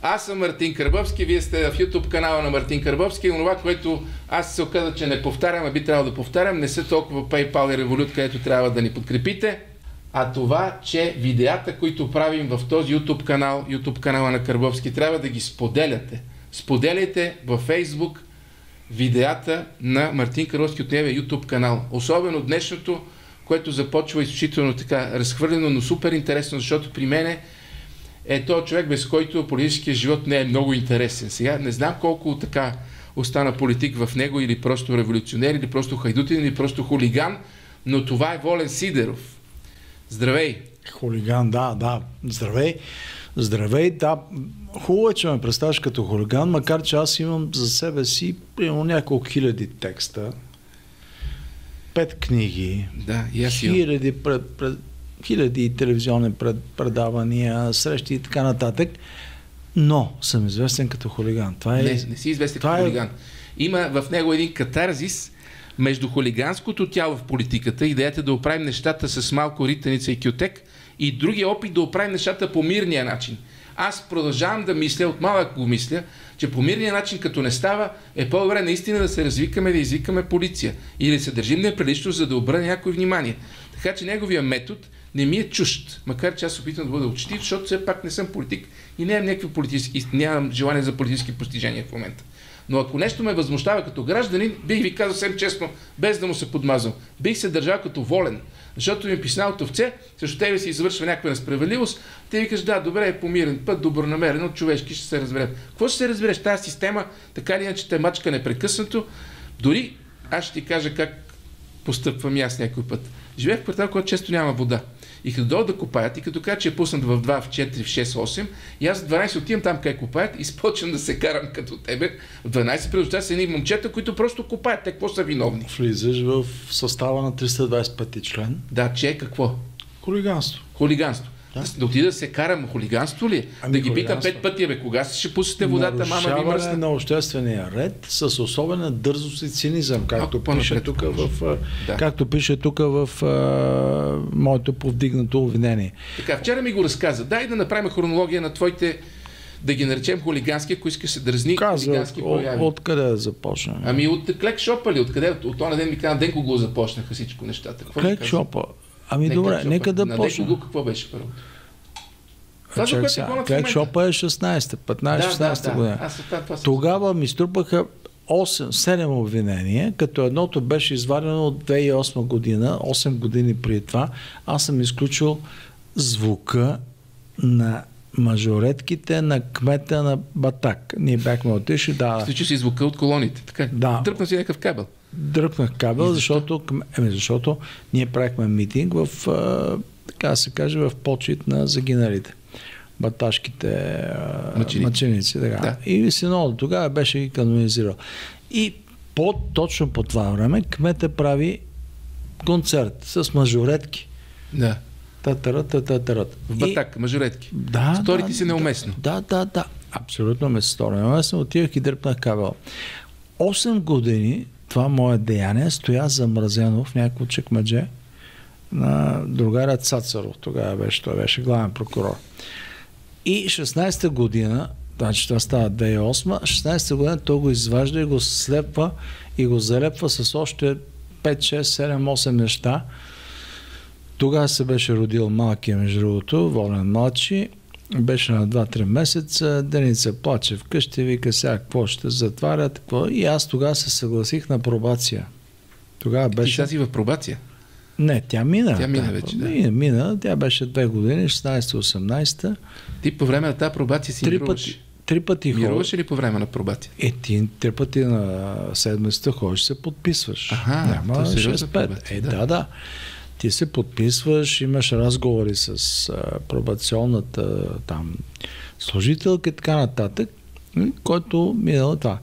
Аз съм Мартин Карбовски, вие сте в YouTube канала на Мартин Карбовски. Това, което аз се оказа, че не повтарям, а би трябвало да повтарям, не са толкова PayPal и Revolut, където трябва да ни подкрепите, а това, че видеята, които правим в този YouTube канала на Карбовски, трябва да ги споделяте. Споделяйте във Facebook видеята на Мартин Карбовски от неговия YouTube канал. Особено днешното, което започва изключително така разхвърлено, но супер интересно, защото при мене е този човек, без който политическия живот не е много интересен. Сега не знам колко така остана политик в него, или просто революционер, или просто хайдутин, или просто хулиган, но това е Волен Сидеров. Здравей! Хулиган, да. Здравей, да. Хубаво е, че ме представяш като хулиган, макар че аз имам за себе си примерно няколко хиляди текста, 5 книги, да, хиляди телевизионни предавания, срещи и така нататък, но съм известен като хулиган. Това не си известен като хулиган. Има в него един катарзис между хулиганското тяло в политиката, идеята да оправим нещата с малко ританица и кютек, и другия опит да оправим нещата по мирния начин. Аз продължавам да мисля, от малък го мисля, че по мирния начин, като не става, е по-добре наистина да се развикаме, да извикаме полиция или да се държим неприлично, за да обърне някой внимание. Така че неговия метод не ми е чужд, макар че аз опитвам да бъда учтив, защото все пак не съм политик и нямам желание за политически постижения в момента. Но ако нещо ме възмущава като гражданин, бих ви казал съвсем честно, без да му се подмазвам. Бих се държал като Волен, защото ми писна от овце, срещу тебе си извършва някаква несправедливост, те ви кажеш, да, добре, е по мирен път, добронамерено, човешки ще се разберат. Какво ще се разбереш? Тази система, така или иначе те мачка непрекъснато. Дори аз ще ти кажа как постъпвам и аз някой път. Живеех в квартал, който често няма вода. И като дойдат да копаят, и като кажа, че е пуснат в 2, в 4, в 6, 8, и аз в 12 отивам там, къде копаят, и спочвам да се карам като тебе. В 12 предоставя са едни момчета, които просто копаят. Те какво са виновни? Влизаш в състава на 325 член. Да, че какво? Хулиганство. Да отида да се карам, хулиганство ли? Да ги питам 5 пъти, кога ще пуснете водата, мама ви мръсна? На обществения ред с особена дързост и цинизъм, както пише тук в моето повдигнато обвинение. Така, вчера ми го разказа. Дай да направим хронология на твоите, да ги наречем хулигански, ако искаш се дразни, хулигански прояви. Откъде да започнем? Ами от Клекшопа ли? Откъде? От този ден ми каза, Денко го започнаха всичко нещата. Клексшопа. Ами добре, нека да почнем. На какво беше първо? Клексшопа е 15-16 година. Тогава ми струпаха 7 обвинения, като едното беше извадено от 2008 година, 8 години преди това. Аз съм изключил звука на мажоретките на кмета на Батак. Ние бяхме отишли, Изключи си звука от колоните, така? Да. Дръпна си някакъв кабел. Дръпнах кабел, защото ние правихме митинг в, така да се каже, в почит на загиналите. Баташките мъченици. Да. И Синодът тогава беше ги канонизирал. И точно по това време кмета прави концерт с мажоретки. Да. Татарат. В Батак, мажоретки. Да. Сторите си неуместно. Да. Абсолютно ме се стори неуместно. Отивах и дръпнах кабел. 8 години това мое деяние стоя замразено в някакво чекмедже на другаря Цацаров. Тогава той беше главен прокурор. И 16-та година, значи това става 2008, 16-та година той го изважда и го слепва и го залепва с още 5, 6, 7, 8 неща. Тогава се беше родил малкият, между другото, Волен младши. Беше на 2-3 месеца, Деница плаче вкъщи, вика сега какво ще затварят, какво. И аз тогава се съгласих на пробация. Тогава беше... Ти тази в пробация? Не, тя мина. Тя мина вече, да. Мина, тя беше 2 години, 16-18. Ти по време на тази пробация си мируваш? 3 пъти ходиш. Мируваш ли по време на пробация? Ти 3 пъти на седмицата ходиш, се подписваш. Няма 6-5. Да. Ти се подписваш, имаш разговори с пробационната там служителка и така нататък, който минало това.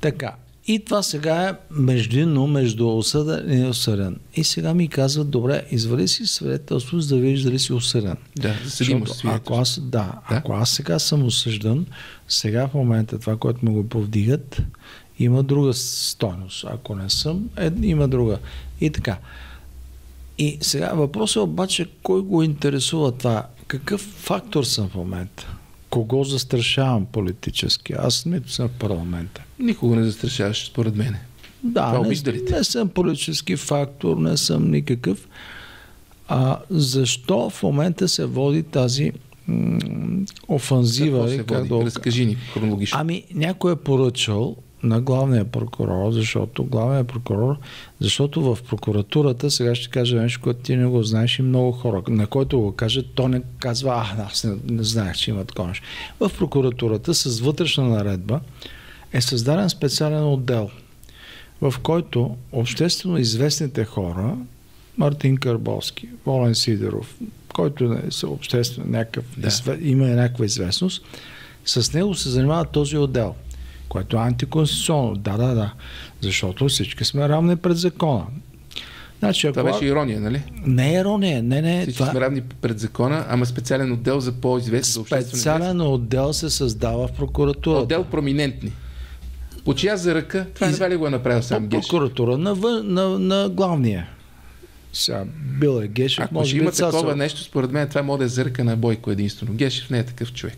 Така. И това сега е междинно между осъден и осъден. И сега ми казват, добре, извали си свидетелство, за да видиш дали си осъден. Да, ако аз сега съм осъждан, сега в момента това, което ме го повдигат, има друга стойност. Ако не съм, има друга. И така. И сега въпросът е обаче, кой го интересува това? Какъв фактор съм в момента? кого застрашавам политически? Аз нито съм в парламента. Никога не застрашаваш, според мен. Да, не съм политически фактор, не съм никакъв. Защо в момента се води тази офанзива? Какво се води? Разкажи ни хронологично. Някой е поръчал на главния прокурор, защото в прокуратурата, сега ще кажа нещо, което ти не го знаеш и много хора, на който го каже, то не казва, аз не знаех, че има такова нещо. В прокуратурата с вътрешна наредба е създаден специален отдел, в който обществено известните хора, Мартин Карбовски, Волен Сидеров, който е обществено има някаква известност, с него се занимава този отдел, което е антиконституционно. Да. Защото всички сме равни пред закона. Значи, това беше ирония, нали? Не е ирония. Не. Всички сме равни пред закона, ама специален отдел за по-известни. Специален отдел се създава в прокуратурата. Отдел проминентни. По чия за ръка? Това не ли го е направил сам Гешев? Прокуратура на главния. Сега, бил е Гешев. Ако ще има такова нещо, според мен това може да е за ръка на Бойко единствено. Гешев не е такъв човек.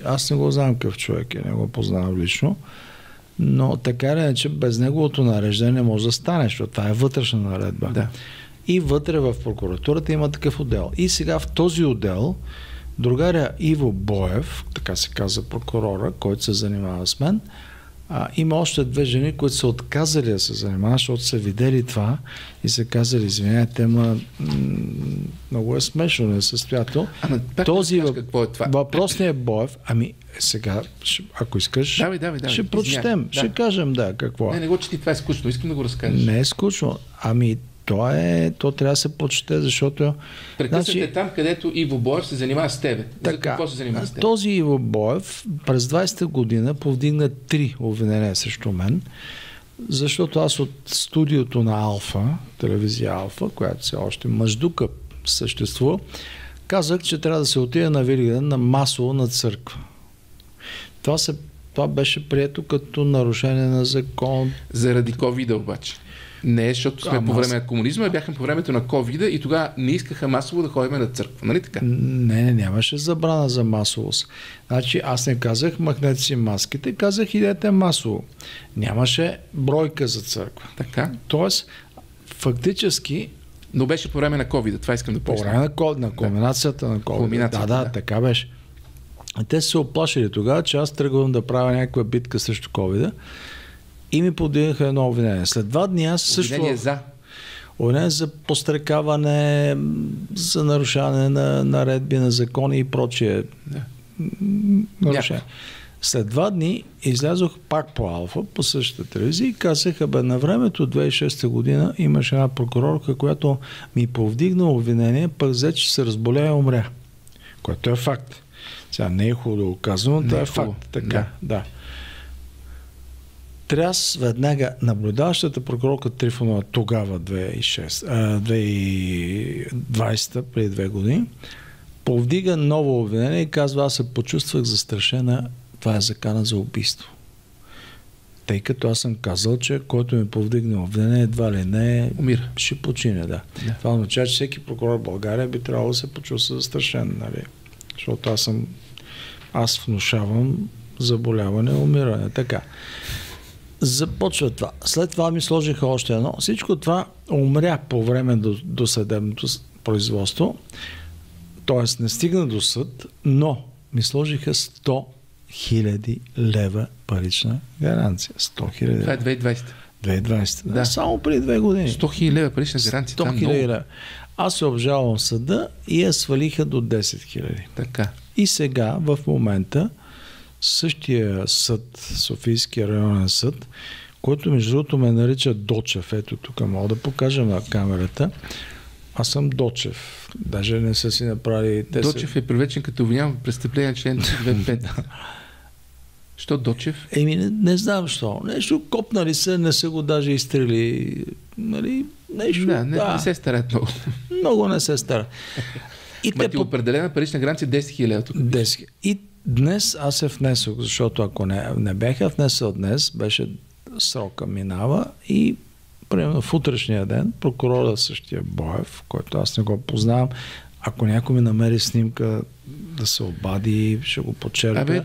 Аз не го знам какъв човек е, не го познавам лично, но така ли е, че без неговото нареждане не може да стане, защото това е вътрешна наредба. Да. И вътре в прокуратурата има такъв отдел. И сега в този отдел другаря Иво Боев, така се казва прокурора, който се занимава с мен, има още две жени, които са отказали да се занимават, защото са видели това и са казали, извиняйте, много е смешно, несъстоятелно. Този какво е това? Въпросният Боев, сега, ако искаш, давай, ще прочетем, ще кажем какво е. Не го чети, това е скучно, искам да го разкажеш. Не е скучно, то трябва да се прочете, защото... Прекъснете там, където Иво Боев се занимава с тебе. За какво се занимава с тебе? Този Иво Боев през 20-та година повдигна 3 обвинения срещу мен, защото аз от студиото на Алфа, телевизия Алфа, която все още мъждука съществува, казах, че трябва да се отиде на Великден на масово на църква. Това беше прието като нарушение на закон. Заради ковида обаче. Не, защото сме по време на комунизма, бяхме по времето на ковида и тогава не искаха масово да ходим на църква. Нали така? Не, нямаше забрана за масовост. Значи аз не казах, махнете си маските, казах, идете масово. Нямаше бройка за църква. Така. Тоест, фактически... Но беше по време на ковида, това искам да поясня. По време на кулминацията на ковида. Да, така беше. Те се оплашили тогава, че аз тръгвам да правя някаква битка срещу ковида. И ми подигнаха едно обвинение. След 2 дни аз също... Обвинение за пострекаване, за нарушаване на наредби, на закони и прочие. Нарушение. След 2 дни излязох пак по Алфа, по същата телевизия и казах, на времето 2006 година имаше една прокурорка, която ми повдигна обвинение, пък взе, че се разболя и умря. Което е факт. Сега не е хубаво да го казвам, но това е факт. Така, да. Тряс веднага наблюдаващата прокурорка Трифонова тогава 2020, преди 2 години, повдига ново обвинение и казва, аз се почувствах застрашена, това е закана за убийство. Тъй като аз съм казал, че който ми повдигне обвинение, едва ли не умира. Ще почине, да. Това означава, че всеки прокурор в България би трябвало да се почувства застрашен, нали? Защото аз внушавам заболяване, умиране. Така. Започва това. След това ми сложиха още едно. Всичко това умря по време до съдебното производство. Тоест не стигна до съд, но ми сложиха 100 000 лева парична гаранция. 100 000. Това е 2020. 2020. Да. Само преди 2 години. 100 000 лева парична гаранция. 100 000 лева. Аз се обжалвам в съда и я свалиха до 10 000. Така. И сега, в момента, същия съд, Софийския районен съд, който между другото ме нарича Дочев. Ето тук мога да покажа на камерата. Аз съм Дочев. Даже не са си направили... Дочев е привлечен като обвиняем в престъпление член 2.5. Що Дочев? Не знам що. Нещо копнали се, не са го даже изстрели. Нали? Нещо. Не се старат много. Много не се старат. И определена парична гаранция 10 000 лева. 10. И днес аз се внесох, защото ако не бяха внесъл днес, беше срока минава и примерно в утрешния ден прокурора същия Боев, който аз не го познавам, Ако някой ми намери снимка да се обади, ще го почерпя.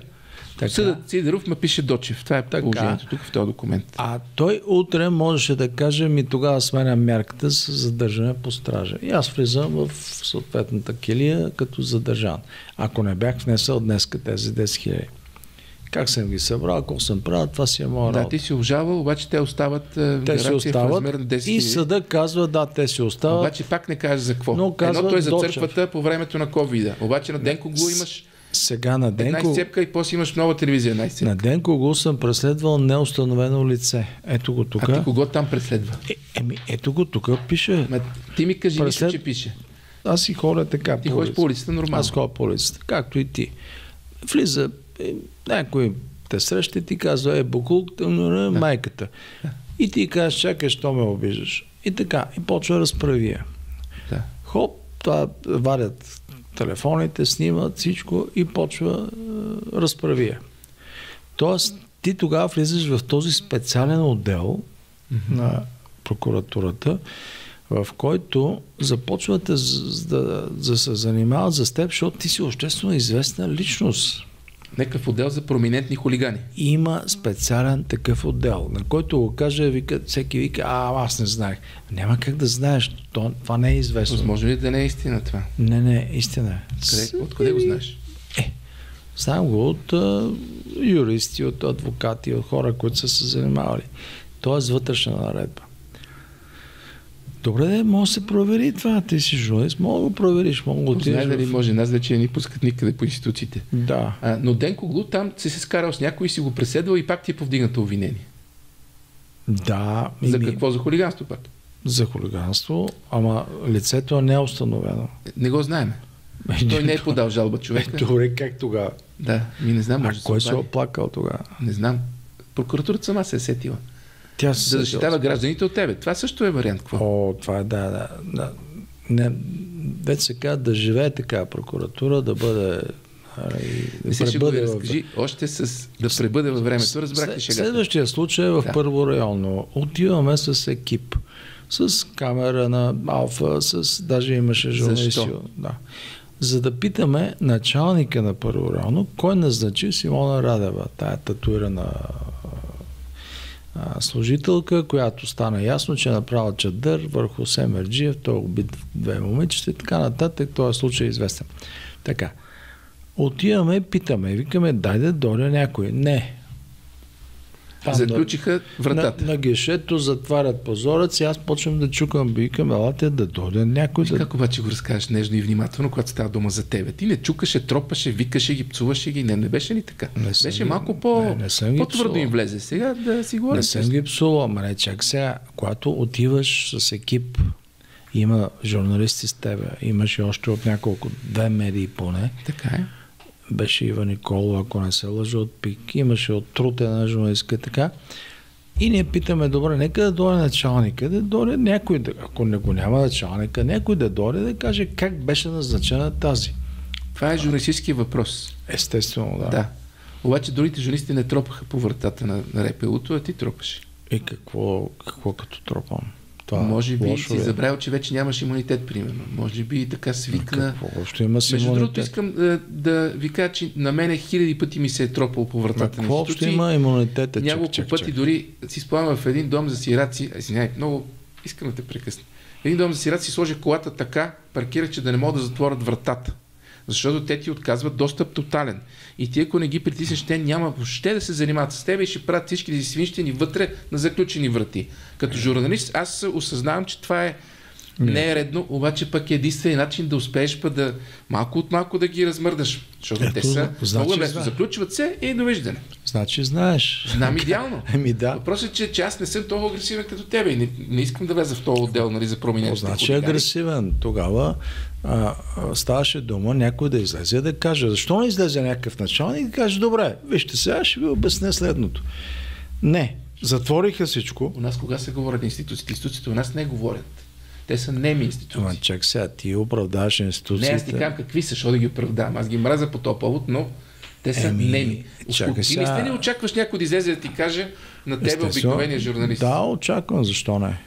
Съдът Сидеров ме пише Дочев. Това е положението тук в този документ. А той утре можеше да каже, тогава сменям мярката с задържане по стража. И аз влизам в съответната килия като задържан. Ако не бях внесъл днеска тези 10 000. Как съм ги събрал, ако съм правил, това си е моя работа. Да, ти си обжалвал, обаче те остават в размер на 10 000. И съда казва, те си остават. Обаче пак не каже за какво. Но казва, едното е за църквата по времето на ковида. Обаче на Денко Глу имаш сега на Денко... една изцепка и после имаш нова телевизия. На Денко Глу съм преследвал неустановено лице. Ето го тук. А ти кого там преследва? Ето го тук пише. Ти ми кажи, нищо, че пише. Аз си ходя така. Ти ходиш по улицата нормално. Аз ходя по улицата, както и ти. Влиза някой те среща и ти казва, буклук, майката. И ти казваш, чакай, що ме обиждаш. И така, и почва разправия. Да. Хоп, това вадят телефоните, снимат всичко и почва разправия. Тоест, ти тогава влизаш в този специален отдел на прокуратурата, в който започвате да се занимават за теб, защото ти си обществено известна личност. Некъв отдел за проминентни хулигани. Има специален такъв отдел, на който го каже, всеки вика, аз не знаех. Няма как да знаеш, това не е известно. Възможно ли да не е истина това? Не, истина. Откъде го знаеш? Знам го от юристи, от адвокати, от хора, които са се занимавали. Тоест вътрешна наредба. Добре, може да се провери това. Ти си журналист, мога да го провериш. Знае дали може. Нас вече не ни пускат никъде по институциите. Да. Но Денко Глу там си се скарал с някой и си го преследвал и пак ти е повдигнато обвинение. Да. За какво? За хулиганство пак? За хулиганство, ама лицето не е установено. Не го знаем. Той не е подал жалба, човека. Добре, как тогава? Да, не знам. А кой се е оплакал тогава? Не знам. Прокуратурата сама се е сетила. Да защитава гражданите от тебе. Това също е вариант. Какво? Това е, да. Вече се казва да живее така прокуратура, да бъде... Не се ще го разкажи още да пребъде във времето. Разбрах ли шегата? Следващия случай е в първо районно. Отиваме с екип. С камера на Алфа, даже имаше журналисти. Защо? Да. За да питаме началника на първо районно, кой назначи Симона Радева, тая татуирана служителка, която стана ясно, че е направила чадър върху Семерджиев, той убит 2 момичета и така нататък. Този случай е известен. Така. Отиваме, питаме, викаме, дай да дойде някой. Не. Заключиха вратата. На гишето затварят прозорец и аз почвам да чукам, викам, елате да дойде някой. Как обаче го разкажеш нежно и внимателно, когато става дума за тебе? Ти не чукаше, тропаше, викаше ги, псуваше ги. Не беше ли така? Беше малко по-твърдо им влезе. Сега да си говорим. Не съм ги псувал, ама чак сега, когато отиваш с екип, има журналисти с тебе, имаше още от няколко, 2 медии поне. Така е. Беше Ива Никола, ако не се лъжа, от ПИК, имаше от Труте на журналистка, така. И ние питаме, добре, нека да дойде началника, да дойде някой, ако не го няма началника, някой да дойде да каже как беше назначена тази. Това е журналистически въпрос. Естествено, да. Да. Обаче другите журналисти не тропаха по вратата на РПУ-то, а ти тропаше. И какво като тропам? Може би си забравил, че вече нямаш имунитет, примерно. Може би и така свикна. Между другото, искам да ви кажа, че на мене 1000 пъти ми се е тропал по вратата на институции. Какво има имунитет? Няколко пъти дори си спомням в един дом за сираци. Много искам да те прекъсна. Един дом за сираци сложи колата така, паркира, че да не могат да затворят вратата. Защото те ти отказват достъп тотален. И ти, ако не ги притиснеш, те няма въобще да се занимават с теб и ще правят всички да си свинщени вътре на заключени врати. Като журналист аз осъзнавам, че това не е редно, обаче пък е единствен начин да успееш да малко от малко да ги размърдаш. Защото те са много лесно. Заключват се и довиждане. Значи знаеш. Знам идеално. Да. Въпросът е, че аз не съм толкова агресивен като тебе и не искам да влеза в този отдел за проминението. Значи агресивен. Тогава ставаше дума някой да излезе да каже, защо не излезе някакъв началник и да каже, добре, вижте сега ще ви обясня следното. Не, затвориха всичко. У нас кога се говорят институциите? Институциите у нас не говорят. Те са неми институции. Ама чак сега, ти оправдаваш институциите. Не, аз ти казвам какви са, защото да ги оправдавам. Аз ги мразя по този повод, но те са неми. Ти не очакваш някой да излезе да ти каже на тебе обикновения журналист. Да, очаквам, защо не?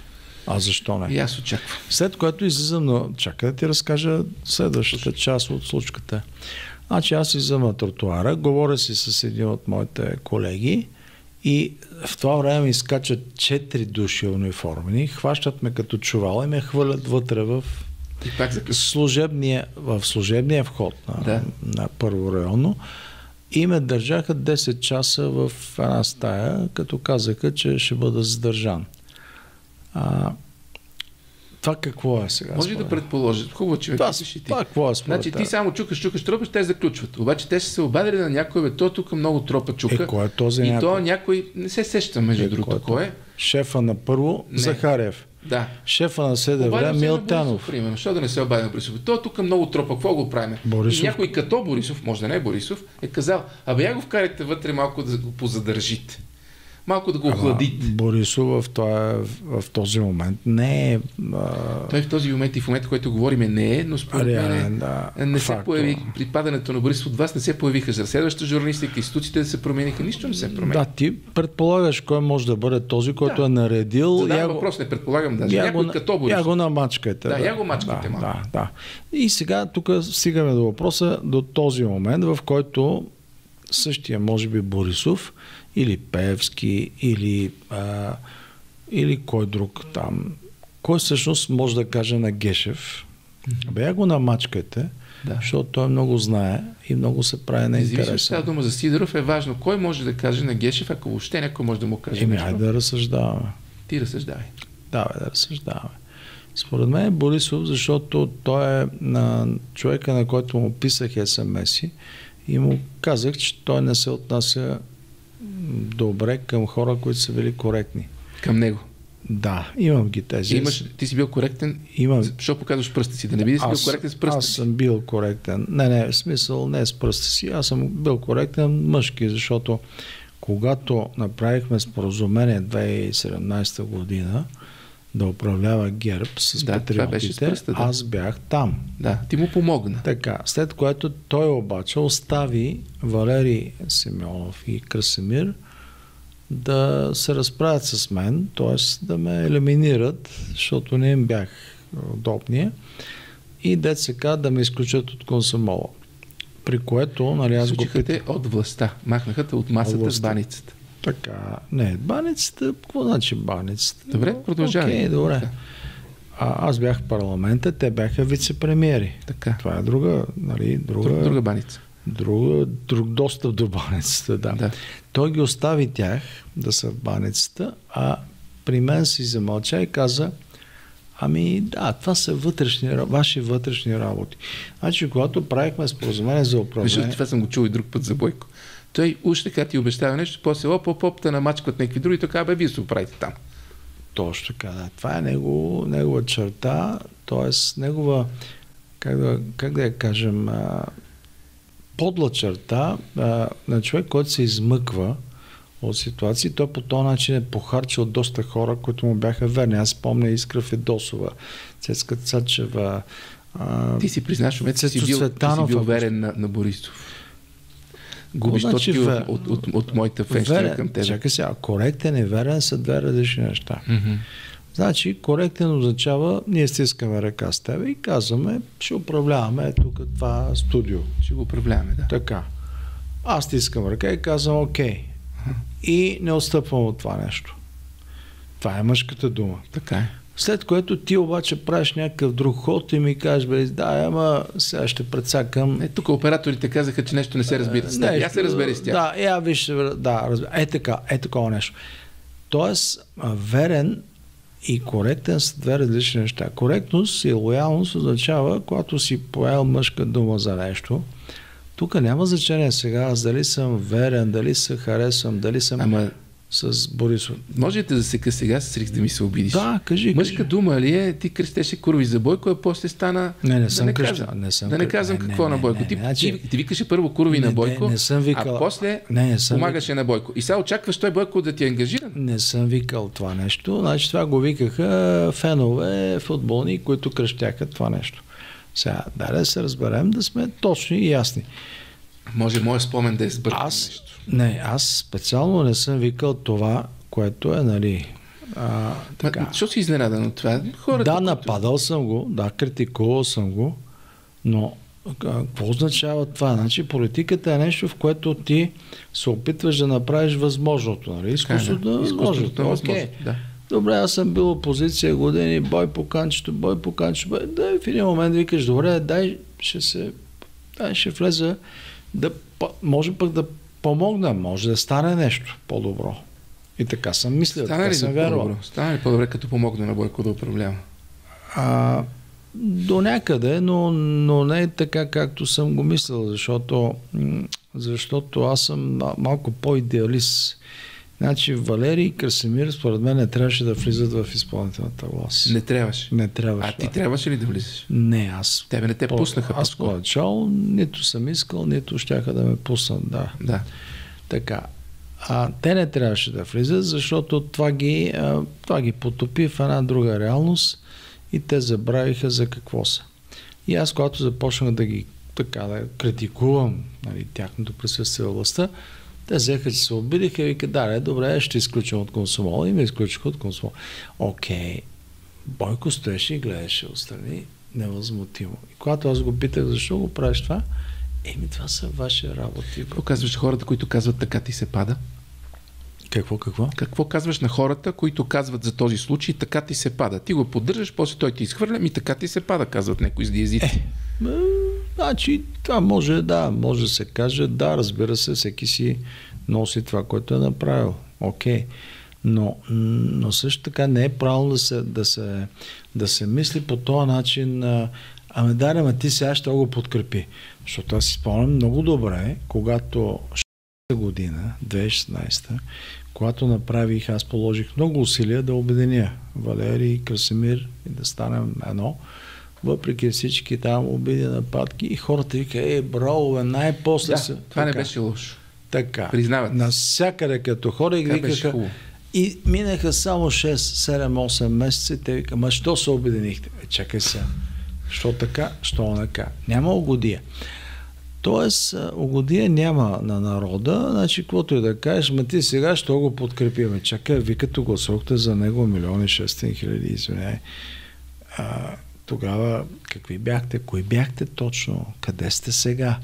А защо не? И аз очаквам. След което излизам на... Чакай да ти разкажа следващата част от случката. Значи аз излизам на тротуара, говоря си с един от моите колеги и в това време ми изкачат 4 души униформени, хващат ме като чувал и ме хвърлят вътре в служебния вход на първо районно и ме държаха 10 часа в една стая, като казаха, че ще бъда задържан. Това какво е сега? Може да предположи. Хубаво, че това какво е според Значи ти само чукаш тропаш, те заключват. Обаче те са се обадили на някой, то тук много тропа чука. Кой е този и някой? то някой, не се сеща между другото, кой е? Шефа на първо, Захарев. Да. Шефа на СДВ, Милтанов. Примерно, защо да не се обади на Борисов? То тук много тропа, какво го правим? Борисов... И някой като Борисов, може да не е Борисов, е казал, я го вкарайте вътре малко да го позадържите. Малко да го охладите. Борисов в този момент не е... Той в този момент и в момента, който говорим, не е, но според мен не се появи при падането на Борисов от вас, не се появиха за разследваща журналистика, институциите да се промениха, нищо не се промени. Да, ти предполагаш кой може да бъде този, който е наредил. Задавам въпрос, не предполагам даже. Някой като Борисов. Я го намачкайте. Да, я го мачкайте малко. Да. И сега тук стигаме до въпроса, до този момент, в който същия, може би Борисов, или Пеевски, или кой друг там. Кой всъщност може да каже на Гешев? Я го намачкайте, защото той много знае и много се прави на интереса. Зависи, става дума за Сидеров, е важно. Кой може да каже на Гешев, ако въобще някой може да му каже нещо? Айде да разсъждаваме. Ти разсъждавай. Да, разсъждаваме. Според мен е Борисов, защото той е на човека, на който му писах SMS-и и му казах, че той не се отнася добре към хора, които са били коректни. Към него? Да, имам ги тези. Ти си бил коректен? Защо показваш пръста си? Да не би да си бил коректен с пръста си? Аз съм бил коректен. Не, в смисъл не с пръста си. Аз съм бил коректен мъжки, защото когато направихме споразумение 2017 година да управлява ГЕРБ с патриотите, аз бях там. Да, ти му помогна. Така, след което той обаче остави Валери Симеонов и Красимир да се разправят с мен, т.е. да ме елиминират, защото не им бях удобния и ДЦК да ме изключат от Комсомола. При което, нали, аз го питах... от властта, махнаха те от масата с баницата. Така, не, баницата, какво значи баницата? Добре, продължавай. Окей, добре. Аз бях в парламента, те бяха вице-премиери. Така. Това е друга, нали, друга баница. Друг достъп до баницата, да. Той ги остави тях да са в баницата, а при мен си замълча и каза, това са ваши вътрешни работи. Значи, когато правихме споразумение за управление... Това съм го чул и друг път за Бойко. Той уж така ти обещава нещо, после оп, намачкват някакви други, така вие се оправите там. Точно така, да. Това е негова черта, т.е. негова, как да я кажем, подла черта на човек, който се измъква от ситуации. Той по този начин е похарчил доста хора, които му бяха верни. Аз помня Искра Федосова, Цецка Цачева. Ти си признаш, че си бил верен на Борисов. Губиш точки от моята фенщина към тебе. Чакай сега, коректен и верен са две различни неща. Значи, коректен означава, ние стискаме ръка с тебе и казваме, ще управляваме тук това студио. Ще го управляваме, да. Така. Аз стискам ръка и казвам окей. И не отстъпвам от това нещо. Това е мъжката дума. Така е. След което ти обаче правиш някакъв друг ход и ми кажеш, сега ще прецакам. Тук операторите казаха, че нещо не се разбира с тях. Я се разбери с тях. Такова нещо. Тоест, верен и коректен са две различни неща. Коректност и лоялност означава, когато си поел мъжка дума за нещо, тук няма значение сега, аз дали съм верен, дали се харесвам, дали съм с Борисов. Може ли да засека сега с риск да ми се обидиш? Да, кажи. Мъжка дума ли е? Ти кръстеше курви за Бойко, а после стана... Не съм кръщал. Да не казвам какво на Бойко. Ти викаше първо курви на Бойко, а после помагаше на Бойко. И сега очакваш той Бойко да ти е ангажиран? Не съм викал това нещо. Значи това го викаха фенове футболни, които кръщяха това нещо. Сега, да се разберем, да сме точни и ясни. Може моят спомен да е сбъркан нещо. Не, аз специално не съм викал това, което е, нали, Така. Защо си изненадан от това? Хората, Да, нападал съм го, да, критикувал съм го, но какво означава това? Значи политиката е нещо, в което ти се опитваш да направиш възможното. Нали? Изкуството на възможното. Окей. Да. Добре, аз съм бил опозиция години, бой по канчето. Да, в един момент викаш, добре, дай ще влеза, може пък да помогна, може да стане нещо по-добро. И така съм мислил, така съм вярвал. Стане ли по-добре, като помогна на Бойко да управлява? До някъде, но не е така, както съм го мислил, защото аз съм малко по-идеалист. Значи Валерий и Красимир, според мен, не трябваше да влизат в изпълнителната власт. Не трябваше? Не трябваше. А ти трябваше ли да влизаш? Не, аз. Тебе не те пуснаха? Аз поначало нито съм искал, нито щяха да ме пуснат, да. Така. Те не трябваше да влизат, защото това ги потопи в една друга реалност и те забравиха за какво са. И аз, когато започнах да критикувам, нали, тяхното присъствие във властта, те взеха, че се обидиха и вика, добре, ще изключим от Комсомол. И ме изключиха от Комсомол. Окей. Бойко стоеше и гледаше отстрани невъзмутимо. И когато аз го питах, защо го правиш това, това са ваши работи. Какво казваш хората, които казват така ти се пада? Какво? Какво казваш на хората, които казват за този случай така ти се пада? Ти го поддържаш, после той ти изхвърля, така ти се пада, казват някои с диезици. Значи, това може да се каже, да, разбира се, всеки си носи това, което е направил. Окей. Но също така не е правилно да се мисли по този начин, ти сега ще го подкрепи. Защото аз си спомням много добре, когато година, 2016, когато направих, аз положих много усилия да обединя Валерий и Красимир и да станем едно, въпреки всички там обиди, нападки и хората вика, браво, най-после се... Това не беше лошо. Така. Признават. Навсякъде като хора и викаха... И минаха само 6, 7, 8 месеца и те вика, що се обединихте? Чакай сега. Що така, що онака. Няма угодия. Тоест, угодия няма на народа, значи, каквото и да кажеш, ти сега ще го подкрепиме. Чакай, ви като гласувахте за него 1,6 милиона, извиняй. Тогава какви бяхте? Кои бяхте точно? Къде сте сега?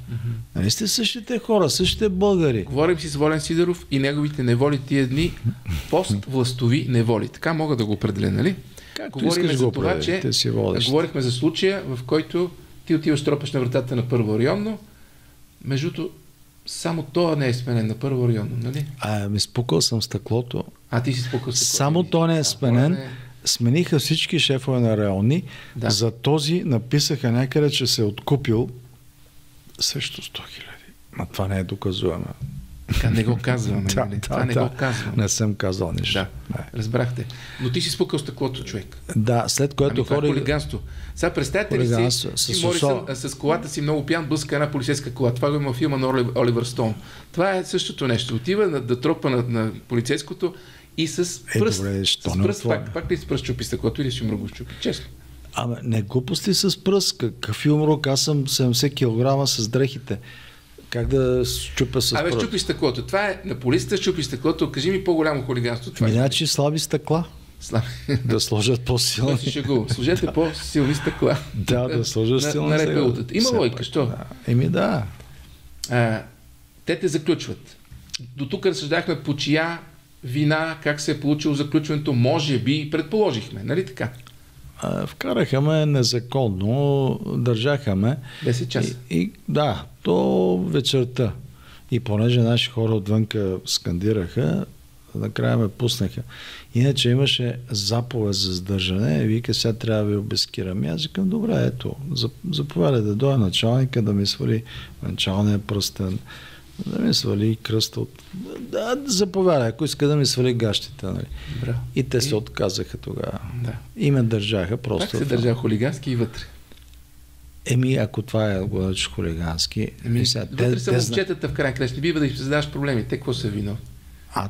Нали сте същите хора, същите българи? Говорим си с Волен Сидеров и неговите неволи тия дни, поствластови неволи. Така мога да го определя, нали? Говорим за това, че говорихме за случая, в който ти отиваш, тропаш на вратата на първо районно, междуто само това не е сменен на първо районно, нали? Спукал съм стъклото. Ти си спукал стъклото. Само то не е сменен. Смениха всички шефове на райони. Да. За този написаха някъде, че се е откупил също 100 000. Това не е доказуемо. Така не го казваме. Това не го казваме. Не съм казал нищо. Да, разбрахте. Но ти си спукал стъклото, човек. Да, след което това е хулиганство. Сега представете ли си Морисън с колата си много пиян, блъска една полицейска кола. Това го има филма на Оливър Стоун. Това е същото нещо. Отива да тропа на полицейското и с пръст. Пак ли с пръст чупи стъклото или ще умро го щупи? Честно. Не глупости с пръст. Какъв умрок? Аз съм 70 кг с дрехите. Как да чупя с пръст? Щупи стъклото. Това е на полицията, щупи стъклото. Кажи ми по-голямо хулиганство. Значи слаби стъкла. Да сложат по-силни. Сложете по-силни стъкла. Да сложат силни стъкла. Има лойка, що? Да. Те те заключват. До тук разсъждахме по чия вина, как се е получило заключването, може би предположихме, нали така? Вкараха ме незаконно, държаха ме. 10 часа. Да, то вечерта. И понеже наши хора отвънка скандираха, накрая ме пуснаха. Иначе имаше заповед за задържане, вика, сега трябва да ви обезкирам. Аз викам, добре, ето, заповядай да дойде началника, да ми свали началния пръстен, да ми свали кръста от... Да, заповядай, ако иска да ми свали гащите. Нали? И те се отказаха тогава. Да. И ме държаха просто. Как се държа хулигански и вътре? Ако това е го хулигански... Вътре са момчетата в крайна краща. Не бива да им създаваш проблеми. Те какво са вино?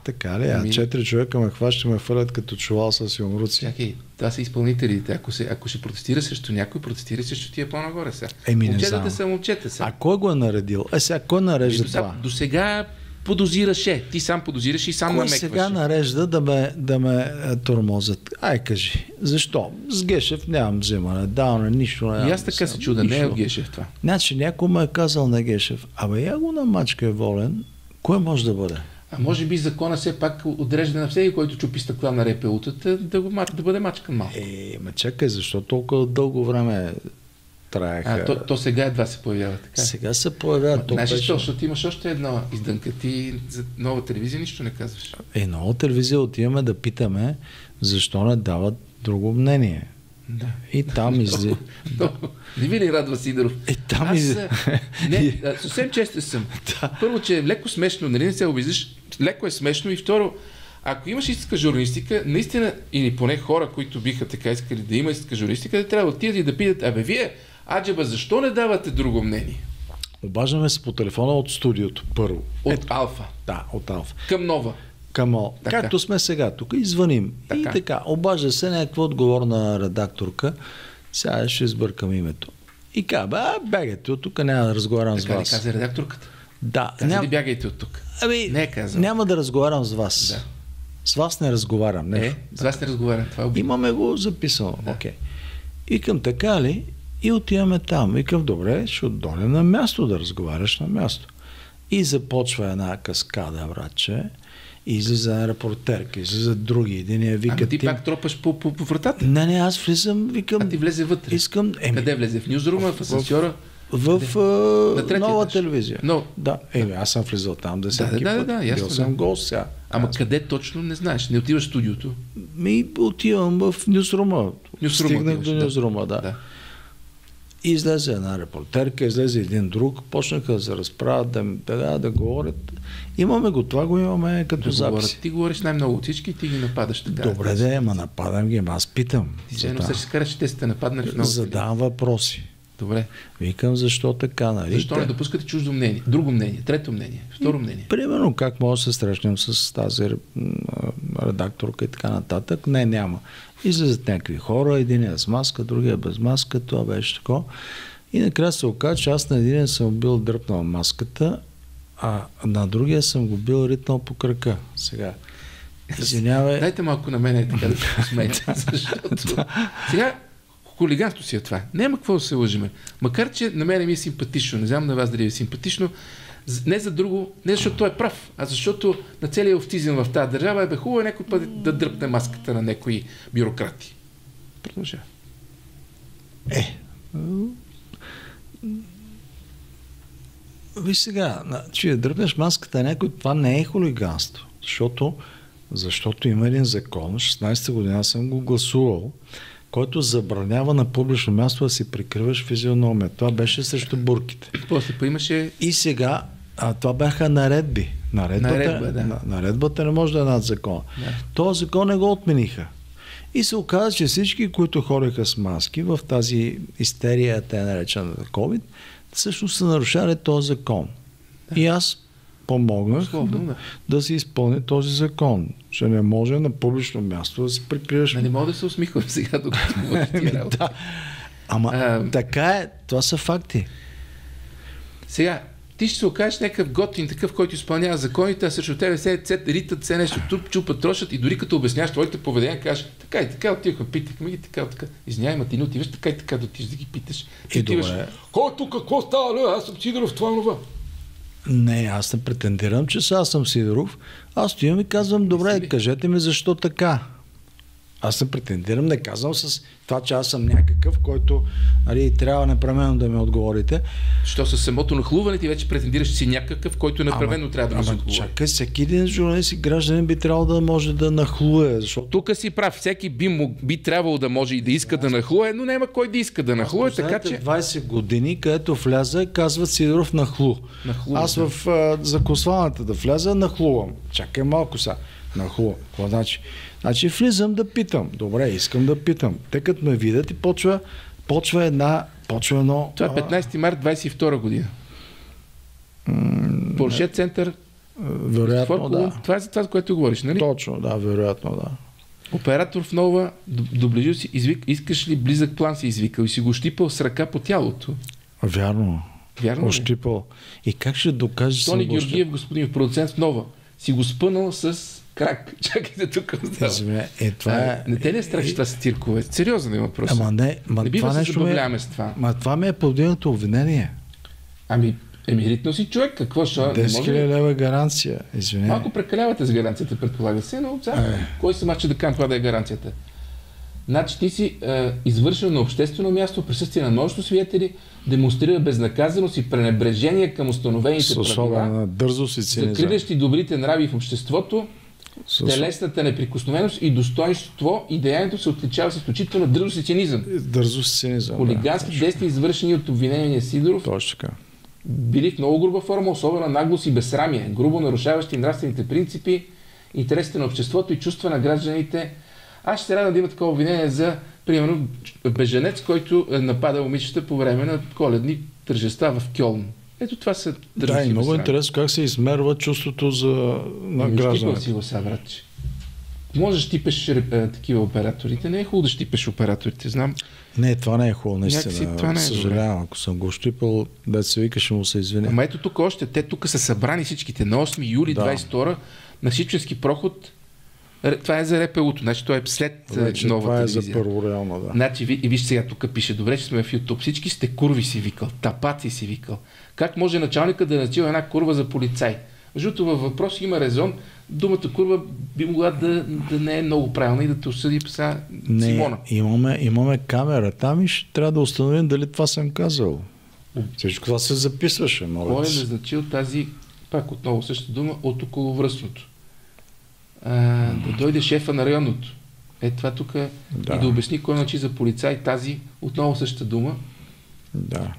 Така ли? 4 човека ме хваща, ме хвърлят като чувал с юмруци. Чакай, това са изпълнителите. Ако ще протестира срещу някой, протестира срещу тия по-нагоре сега. Не момчетата са момчета сега. А кой го е наредил? Сега кой нарежда това? До сега подозираше. Ти сам подозираш и сам Кой намекваш. сега нарежда да ме тормозят? Ай, кажи. Защо? С Гешев нямам вземане, даване, нищо не. И аз така се чуда, не е от Гешев това. Значи някой ме е казал на Гешев, абе я го на мачка е волен, кой може да бъде? А може би закона все пак отрежда на всеки, който чупи стъкла на РПУ-тата, да бъде мачкан малко. Ма чакай, защо толкова дълго време траеха? То сега едва се появява така. Сега се появява. Знаеш ли, защото имаш още една издънка. Ти за нова телевизия нищо не казваш. Нова телевизия отиваме да питаме защо не дават друго мнение. Да. И там излиза. Не ви ли радва Сидоров? Там съвсем честен съм. Първо, че е леко смешно, нали не се обиждаш, леко е смешно и второ, ако имаш истинска журналистика, наистина, или поне хора, които биха така искали да има истинска журналистика, да трябва да отидат и да питат, абе вие, аджеба, защо не давате друго мнение? Обаждаме се по телефона от студиото, първо. От Алфа. Да, от Алфа. Към Нова. Както сме сега тук, и звъним. Така. И така, обажда се някаква отговорна редакторка, сега ще сбъркам името. И казва, бягайте от тук, няма да разговарям с вас. Така ли каза редакторката? Да. Каза ли бягайте от тук? Не е казал. Няма да разговарям с вас. Да. С вас не разговарям. С вас не разговарям. Това е имаме го записано. Да. Okay. И към така ли? И отиваме там. И към добре, ще отдолем на място да разговаряш на място. И започва една каскада, братче. И излиза една репортерка, излиза други. Единия вика... ти пак тропаш по вратата? Не, аз влизам, викам... А ти влезе вътре? Искам... Къде влезе? В нюзрума, в асансьора? В Нова телевизия. Но... Да, аз съм влизал там 10 път. Да, ясно. Бил съм гост сега. Ама къде точно не знаеш? Не отиваш в студиото? Отивам в нюзрума. Стигнах до нюзрума, да. И излезе една репортерка, излезе един друг, почнаха да се разправят, да говорят. Имаме го, това го имаме като запис. Ти говориш най-много от всички и ти ги нападаш така. Добре, ама нападам ги, аз питам. Ти се едно ще кажеш, че те сте нападнали в много. Задавам въпроси. Добре. Викам, защо така, нали? Защо не допускате чуждо мнение? Друго мнение, трето мнение, второ мнение? Примерно, как може да се срещнем с тази редакторка и така нататък? Не, няма. Излизат някакви хора, един е с маска, другия без маска, това беше такова. И накрая се оказа, че аз на един съм бил дръпнал маската, а на другия съм го бил ритнал по крака. Сега, извинявай. Дайте малко на мен така да се посмеете, защото сега хулиганство си е това. Няма какво да се лъжиме. Макар, че на мен ми е симпатично, не знам на вас дали е симпатично, не за друго, не защото той е прав, а защото на целия офтизъм в тази държава е хубаво някой път да дръпне маската на някои бюрократи. Продължава. Виж сега, че да дръпнеш маската на някой, това не е хулиганство. Защото има един закон, 16-та година съм го гласувал, който забранява на публично място да си прикриваш физиономия. Това беше срещу бурките. После поимаше... И сега, това бяха наредби. Наредбата не може да е над закона. Да. Този закон не го отмениха. И се оказа, че всички, които ходеха с маски в тази истерия, те наречената COVID, всъщност са нарушали този закон. Да. И аз помогнах да се изпълни този закон. Че не може на публично място да се прикриваш. Не мога да се усмихвам сега, докато говориш ти работа. Да. Ама така е, това са факти. Сега, ти ще се окажеш някакъв готин, такъв, който изпълнява законите, а срещу тебе се ритат, се нещо чупат, трошат и дори като обясняваш твоите поведения, кажеш, така и така отивахме, питахме ги, така. Извинявай, ма ти не отиваш, така и така да отиваш да ги питаш. Ти отиваш, кой тук, какво става, аз съм Сидоров, това. Не, аз не претендирам, че аз съм Сидоров. Аз стоям и казвам, добре, кажете ми защо така. Аз не претендирам, не казвам с това, че аз съм някакъв, който трябва непременно да ми отговорите. Що с самото нахлуване ти вече претендираш, че си някакъв, който непременно трябва да ми отговори. Чакай, всеки един журналист и гражданин би трябвало да може да нахлуе. Защото... Тук си прав, всеки би трябвало да може и да иска да нахлуе, но няма кой да иска да нахлуе, така че... 20 години, където вляза, казват Сидоров нахлу. Аз в закосваната да вляза, нахлувам. Чакай малко сега. Нахлувам. Какво значи? Значи влизам да питам. Добре, искам да питам. Те като ме видят и почва едно... Това е 15 март 22 година. Порше център. Вероятно, да. Това е за това, за което говориш, нали? Точно, да, вероятно, да. Оператор в Нова, доближил си, искаш ли близък план си извикал и си го щипал с ръка по тялото. Вярно. Вярно ли? Ощипал. И как ще докажеш? Тони Георгиев, господин продуцент, нова. Си го спънал с крак. Чакайте тук. Не те ли е страх, че това са циркове? Сериозен е въпрос. Не бива да се забавляваме с това. Това ми е повдигнато обвинение. Емеритно си човек, какво ще... 10 000 лева гаранция, извиня. Малко прекалявате с гаранцията, предполага се, но кой се маче да кан това да е гаранцията? Значи ти си извършил на обществено място присъствие на множество свидетели, демонстрира безнаказаност и пренебрежение към установените правила, дързост и цинизъм, закрилящи добрите нрави в обществото, телесната неприкосновеност и достоинство и деянието се отличава с изключително дързост и цинизъм. Дързост и цинизъм. Хулигански действия, извършени от обвинения Сидоров, точно така, били в много груба форма, особено наглост и безсрамие, грубо нарушаващи нравствените принципи, интересите на обществото и чувства на гражданите. Аз ще се радвам да има такова обвинение за, примерно, беженец, който напада момичета по време на коледни тържества в Кьолн. Ето това са държи. Да, и много интересно как се измерва чувството на гражданите. Щипал си го са, братче. Можеш да щипеш такива операторите. Не е хубаво да щипеш операторите, знам. Не, това не е хубаво, наистина. Това не е съжалявам, ако съм го щипал, да се вика, ще му се извиня. Ама ето тук още, те тук са събрани всичките на 8 юли 22 на Сиченски проход. Това е за РПУ-то, значи това е след нова това телевизия. Това е за първореално, да. Значи, виж сега, тук пише, добре, че сме в YouTube. Всички сте курви, си викал, тапаци си викал. Как може началника да назначи една курва за полицай? Защото във въпрос има резон, думата курва би могла да не е много правилна и да те осъди пса Симона. Имаме камера там и ще трябва да установим дали това съм казал. Всичко това се записваше. Кой е назначил тази, пак отново същата дума, от околовръстното? Да дойде шефа на районното. Това тук и да обясни кой начи за полицай тази, отново същата дума. Да.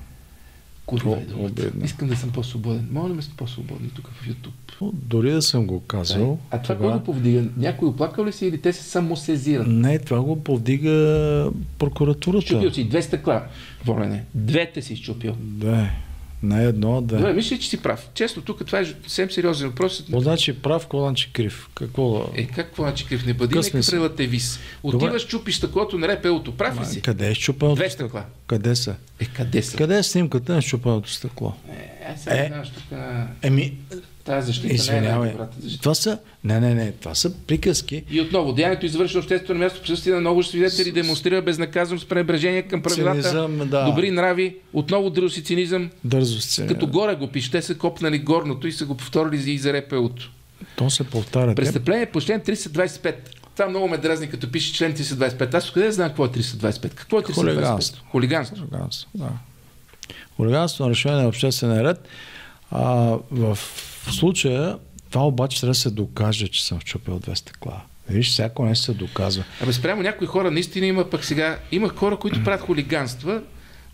Курва е думата. Искам да съм по-свободен. Моля да сме по-свободни тук в YouTube. Дори да съм го казал. А това кой го повдига? Някой оплакал ли си или те се само сезират? Не, това го повдига прокуратурата. Щупил си 2 стъкла, Волене. 2 си изчупил. Да. Не едно, да. Добре, мисля, че си прав. Честно, тук това е съвсем сериозен въпрос. Какво значи прав, какво значи крив? Какво значи крив? Не бъди, нека прелативис. Отиваш, чупиш стъклото на РПУ-то. Прав ли си? Къде е щупеното 2 стъкла? Къде са? Къде са? Къде е снимката на щупеното стъкло? Сега не знам, тук... Тази защита не е най-добрата защита. Това са... Не. Това са приказки. И отново, деянието извършва обществено място в присъствие на много свидетели, демонстрира безнаказаност, пренебрежение към правилата, цинизъм, да. Добри нрави, отново дързост и цинизъм. Като горе го пише, те са копнали горното и са го повторили и за РПУ-то. То се повтаря. Престъпление по член 325. Това много ме дразни, като пише член 325. Аз къде знам какво е 325? Какво е 325? Хулиганство. Да. Хулиганство на решение на обществен ред. В случая това обаче трябва да се докаже, че съм щупил 2 стъкла. Виж, всяко нещо се доказва. Спрямо някои хора наистина има пък сега. Има хора, които правят хулиганства,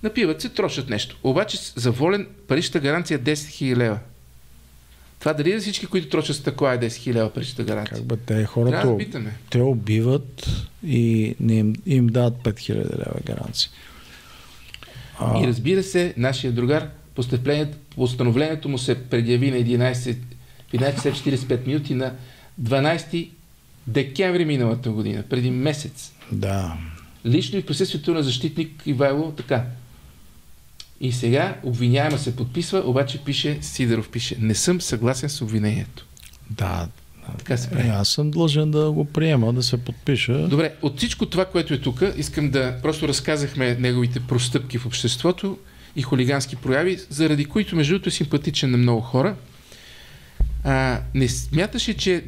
напиват се, трошат нещо. Обаче за волен паричната гаранция 10 000 лева. Това дали за всички, които трошат стъкла е 10 000 лева паричната гаранция? Как бе, те хората те убиват и им дават 5 000 лева гаранция. И разбира се, нашия другар, постановлението му се предяви на 11:45 минути на 12 декември миналата година, преди месец. Да. Лично и в присъствието на защитник Ивайло, така. И сега обвиняема се подписва, обаче Сидоров пише, не съм съгласен с обвинението. Да. Така се прави. Аз съм длъжен да го приема, да се подпиша. Добре, от всичко това, което е тук, искам да просто разказахме неговите простъпки в обществото и хулигански прояви, заради които между другото е симпатичен на много хора. Не смяташе, че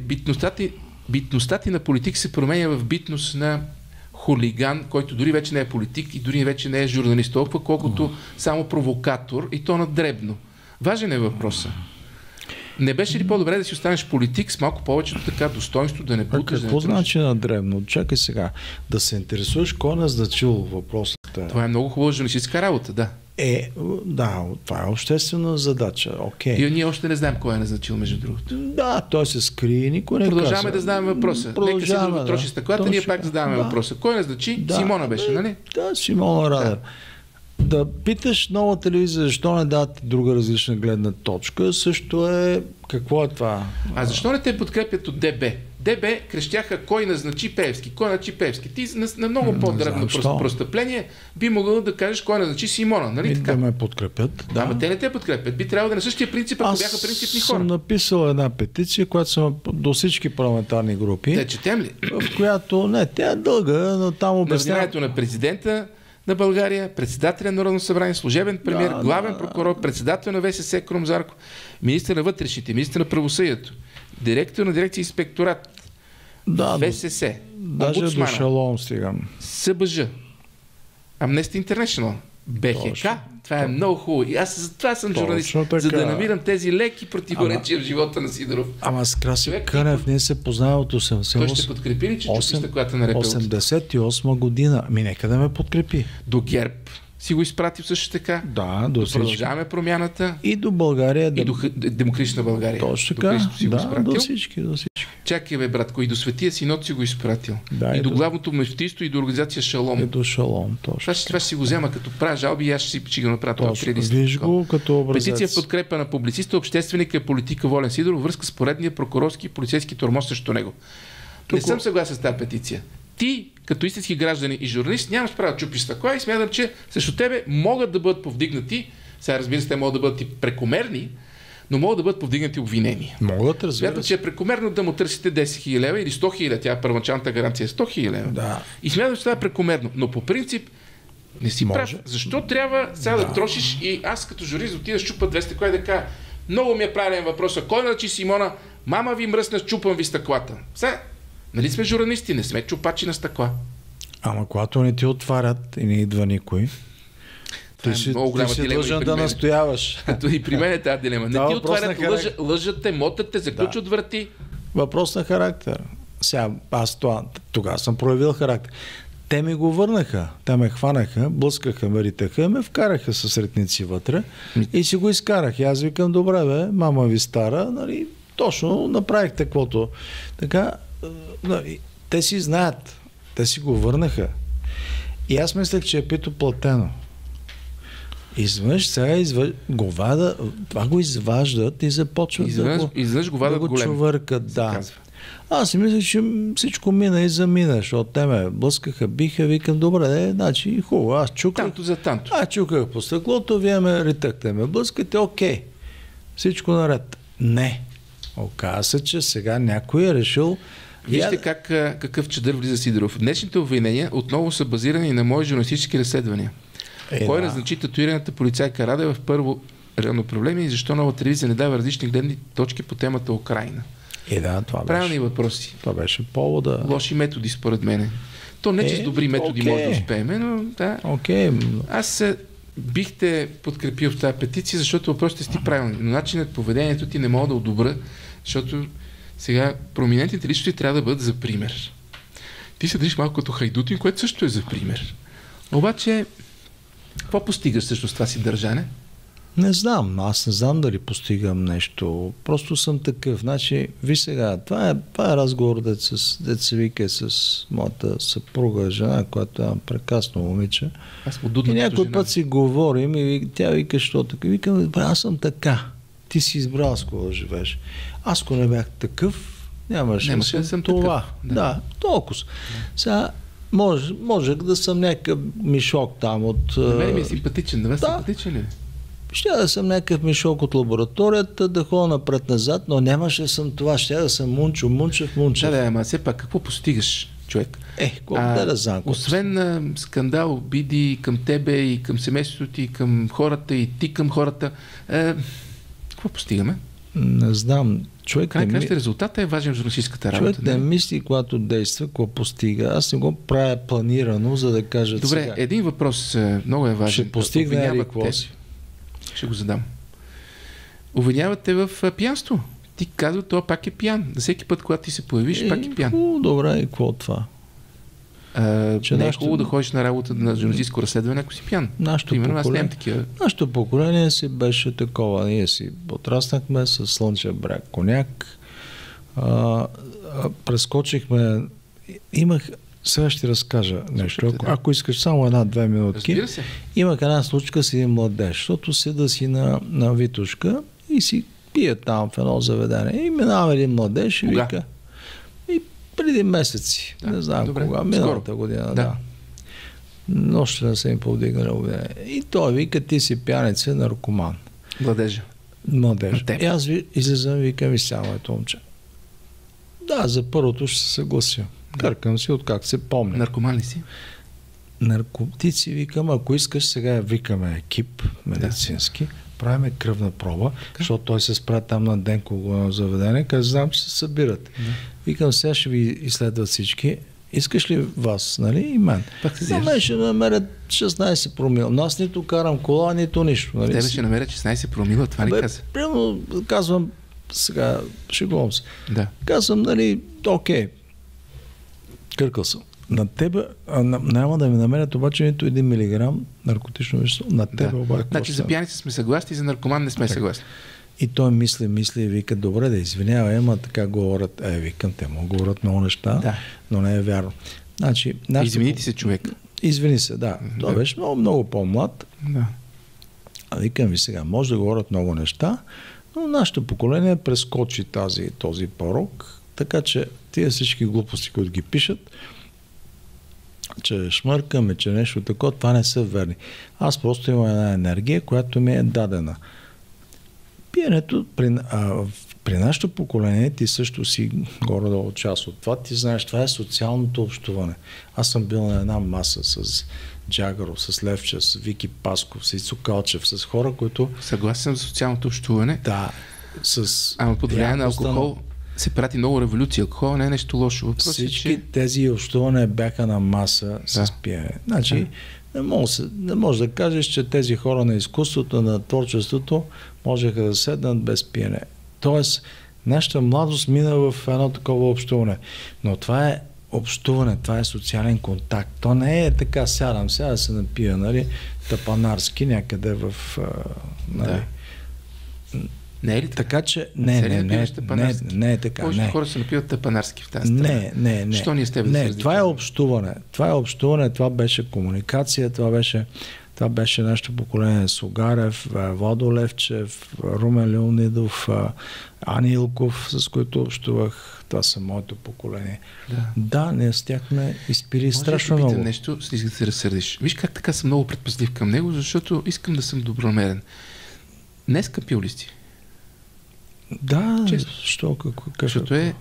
битността ти на политик се променя в битност на хулиган, който дори вече не е политик и дори вече не е журналист, толкова колкото само провокатор и то на дребно. Важен е въпросът. Не беше ли по-добре да си останеш политик с малко повече така достоинство, да не буташ? Какво значи на дребно? Чакай сега. Да се интересуваш кой е назначил въпроса. Това е много хубава журналистическа работа, да. Да, това е обществена задача. Okay. И ние още не знаем кой е назначил, между другото. Да, той се скрие, никой не Продължаваме да задаваме въпроса. Нека си да троши стъклата, ние пак задаваме въпроса. Кой назначи? Симона беше, нали? Да, Симона Радев. Да питаш нова телевизия, защо не дадат друга различна гледна точка, също е... Какво е това? Защо не те подкрепят от ДБ? ДБ крещяха кой назначи Пеевски, кой назначи Пеевски. Ти на много по-дребно престъпление би могъл да кажеш кой назначи Симона. Нали така? Да ме подкрепят. Да, но те не те подкрепят. Би трябвало да на същия принцип, ако бяха принципни хора. Аз съм написал една петиция, която съм до всички парламентарни групи. Те четем ли? В която, не, тя е дълга, но там обяснявам. На президента на България, председателя на Народно събрание, служебен премиер, главен прокурор, председател на ВСС Крум Зарков, министър на вътрешните, министър на правосъдието, директор на дирекция инспекторат, ВСС, даже до Шалом стигам. СБЖ, Amnesty International, БХК. Това е много хубаво. И аз за това съм журналист, за да намирам тези леки противоречия в живота на Сидоров. Ама с Краси Кънев ние се познава от 88. Той ще подкрепи ли, че чупи стъклата на репелото? 88 година. Нека да ме подкрепи. До ГЕРБ си го изпратил също така. Да, до Продължаваме промяната. И до България. И до Демократична България. Точно така. До всички. Чакай, бе, братко, и до Светия Синод си го изпратил. Да, и до главното мефтийство, и до организация Шалом. И до Шалом, точно. Това ще си го взема като правя жалби и аз ще го направя това предист. Виж го като образец. Петиция в подкрепа на публициста, общественика и политика Волен Сидоров, връзка с поредния прокурорски и полицейски тормоз срещу него. Не съм съгласен с тази петиция. Ти, като истински граждани и журналист, нямаш право да чупиш стъкла и смятам, че срещу тебе могат да бъдат повдигнати, сега разбира се, те могат да бъдат и прекомерни, но могат да бъдат повдигнати обвинения. Могат, разбира се. Смятам, че е прекомерно да му търсите 10 000 лева или 100 000, тя първоначалната гаранция е 100 000 лева. Да. И смятам, че това е прекомерно, но по принцип не си прав. Защо трябва сега да трошиш и аз като журналист отида да щупа 200 стъкла и да кажа, много ми е правилен въпрос, кой назначи Симона, мама ви мръсна, щупам ви стъклата. Сега, нали сме журналисти, не сме чупачи на стъкла. Ама когато не ти отварят и не идва никой, ти си длъжен да настояваш. Като и при мен е тази дилема. Не ти отварят, лъжат те, мотат те, заключат врати. Въпрос на характер. Сега, аз тогава съм проявил характер. Те ми го върнаха. Те ме хванаха, блъскаха, ме ритаха, ме вкараха с ретници вътре и си го изкарах. И аз викам, добре бе, мама ви стара, нали, точно направихте каквото. Така, нали, те си знаят. Те си го върнаха. И аз мислех, че е пито платено. Изведнъж сега това го изваждат и започват да го чувъркат. Да. Аз си мисля, че всичко мина и замина, защото те ме блъскаха, биха, викам, добре, значи хубаво, аз чуках. Танто за танто. Аз чуках по стъклото, вие ме ритахте, ме блъскате, окей. Всичко наред. Не. Оказва се, че сега някой е решил. Вижте какъв чадър влиза Сидоров. Днешните обвинения отново са базирани на мои журналистически разследвания. Кой назначи татуираната полицайка Радева в първо районно управление и защо Нова телевизия не дава различни гледни точки по темата Украйна? Това правилни въпроси. Това беше повода. Лоши методи, според мен. То не че с добри методи може да успеем, но да. Аз бих те подкрепил в тази петиция, защото въпросите си правилни. Но начинът, поведението ти не мога да одобря, защото сега проминентните личности трябва да бъдат за пример. Ти се държиш малко като Хайдутин, което също е за пример. Обаче, какво постигаш всъщност това си държане? Не знам. Аз не знам дали постигам нещо. Просто съм такъв. Значи, виж сега, това е разговор се вика с моята съпруга, жена, която е прекрасно момиче. И някой път си говорим и тя вика, що така. Викам, аз съм така. Ти си избрал с кого да живееш. Аз ако не бях такъв, нямаше да съм това. Да, толкова. Сега, можех да съм някакъв мишок там от... На мен ми е симпатичен. На вас симпатичен ли? Ще да съм някакъв мишок от лабораторията, да ходя напред-назад, но нямаше да съм това. Ще да съм Мунчев. Да, ама все пак, какво постигаш, човек? Да знам. Освен скандал, обиди към тебе и към семейството ти, към хората и ти към хората, какво постигаме? Не знам. Резултатът е важен в журналистическата работа. Човек не мисли, когато действа, какво постига. Аз не го правя планирано, за да кажа добре, сега. Един въпрос много е важен. Ще постигне ли какво си? Ще го задам. Обвинявате в пиянство. Ти казва, това пак е пиян. За всеки път, когато ти се появиш, пак е пиян. Добре, и какво от това? Не е хубаво да ходиш на работа на журналистическо разследване, ако си пиян. Нашето поколение си беше такова. Ние си подраснахме с Слънчев бряг коняк. Прескочихме. Сега ще разкажа нещо. Ако искаш само 1-2 минутки. Имах една случка с един младеж, защото седа си на Витушка и си пие там в едно заведение. И минава един младеж и вика. И Преди месеци. Да. Не знам Добре. кога. Миналата година, да. Но ще не са им повдигнали обвинение. И той вика, ти си пияница, наркоман. Младежа. Младеж. И аз излизам, викам и сега моето момче. Да, за първото ще се съглася. Къркам си, откак се помня. Наркоман ли си? Наркотици, викам, ако искаш, сега викаме екип медицински, правиме кръвна проба, защото той се спря там на Денково заведение, където знам, че се събират. Викам, сега ще ви изследват всички. Искаш ли вас, нали? И мен. На мен ще намерят 16 промила. Но аз нито карам кола, нито нищо. Нали? Тебе ще намерят 16 промила, това ли каза? Примерно, казвам, сега, шегувам се. Да. Казвам, нали, окей. Къркал съм. На тебе, няма да ми намерят обаче нито 1 милиграм наркотично вещество. На тебе обаче. Значи за пияница сме съгласни, за наркоман не сме съгласни. И той мисли и вика, добре да извинявай, ама така говорят, викам, те му говорят много неща, но не е вярно. Значи, извините се, човек. Извини се, да. Той беше много по-млад. Да. Викам ви сега, може да говорят много неща, но нашето поколение прескочи този порок, така че тия всички глупости, които ги пишат, че шмъркаме, че нещо такова, това не са верни. Аз просто имам една енергия, която ми е дадена. Пиенето при нашето поколение, ти също си горе-долу част от това. Ти знаеш, това е социалното общуване. Аз съм бил на една маса с Джагаров, с Левчев, с Вики Пасков, с Ицо Калчев, с хора, които... Съгласен съм за социалното общуване. Да. Ама под влияние на алкохол се прати много революция. Алкохол не е нещо лошо. Всички тези общувания бяха на маса с пиене. Значи, не може да кажеш, че тези хора на изкуството, на творчеството можеха да седнат без пиене. Тоест, нашата младост мина в едно такова общуване. Но това е общуване, това е социален контакт. То не е така, сядам, сега да се напия, нали, тапанарски някъде в... нали. Не е ли така? Че не е така. Повечето хора се напиват тапанарски в тази страна. Не. Що ние с тебе не, това е общуване. Това беше комуникация, това беше нашето поколение Сугарев, Владо Левчев, Румен Леонидов, Ани Илков, с които общувах. Това са моето поколение. Да, ние с тях ме изпили страшно много. Може да нещо, слиза да се разсърдиш. Виж как така съм много предпазлив към него, защото искам да съм добронамерен. Днеска пил ли си? Да, защото е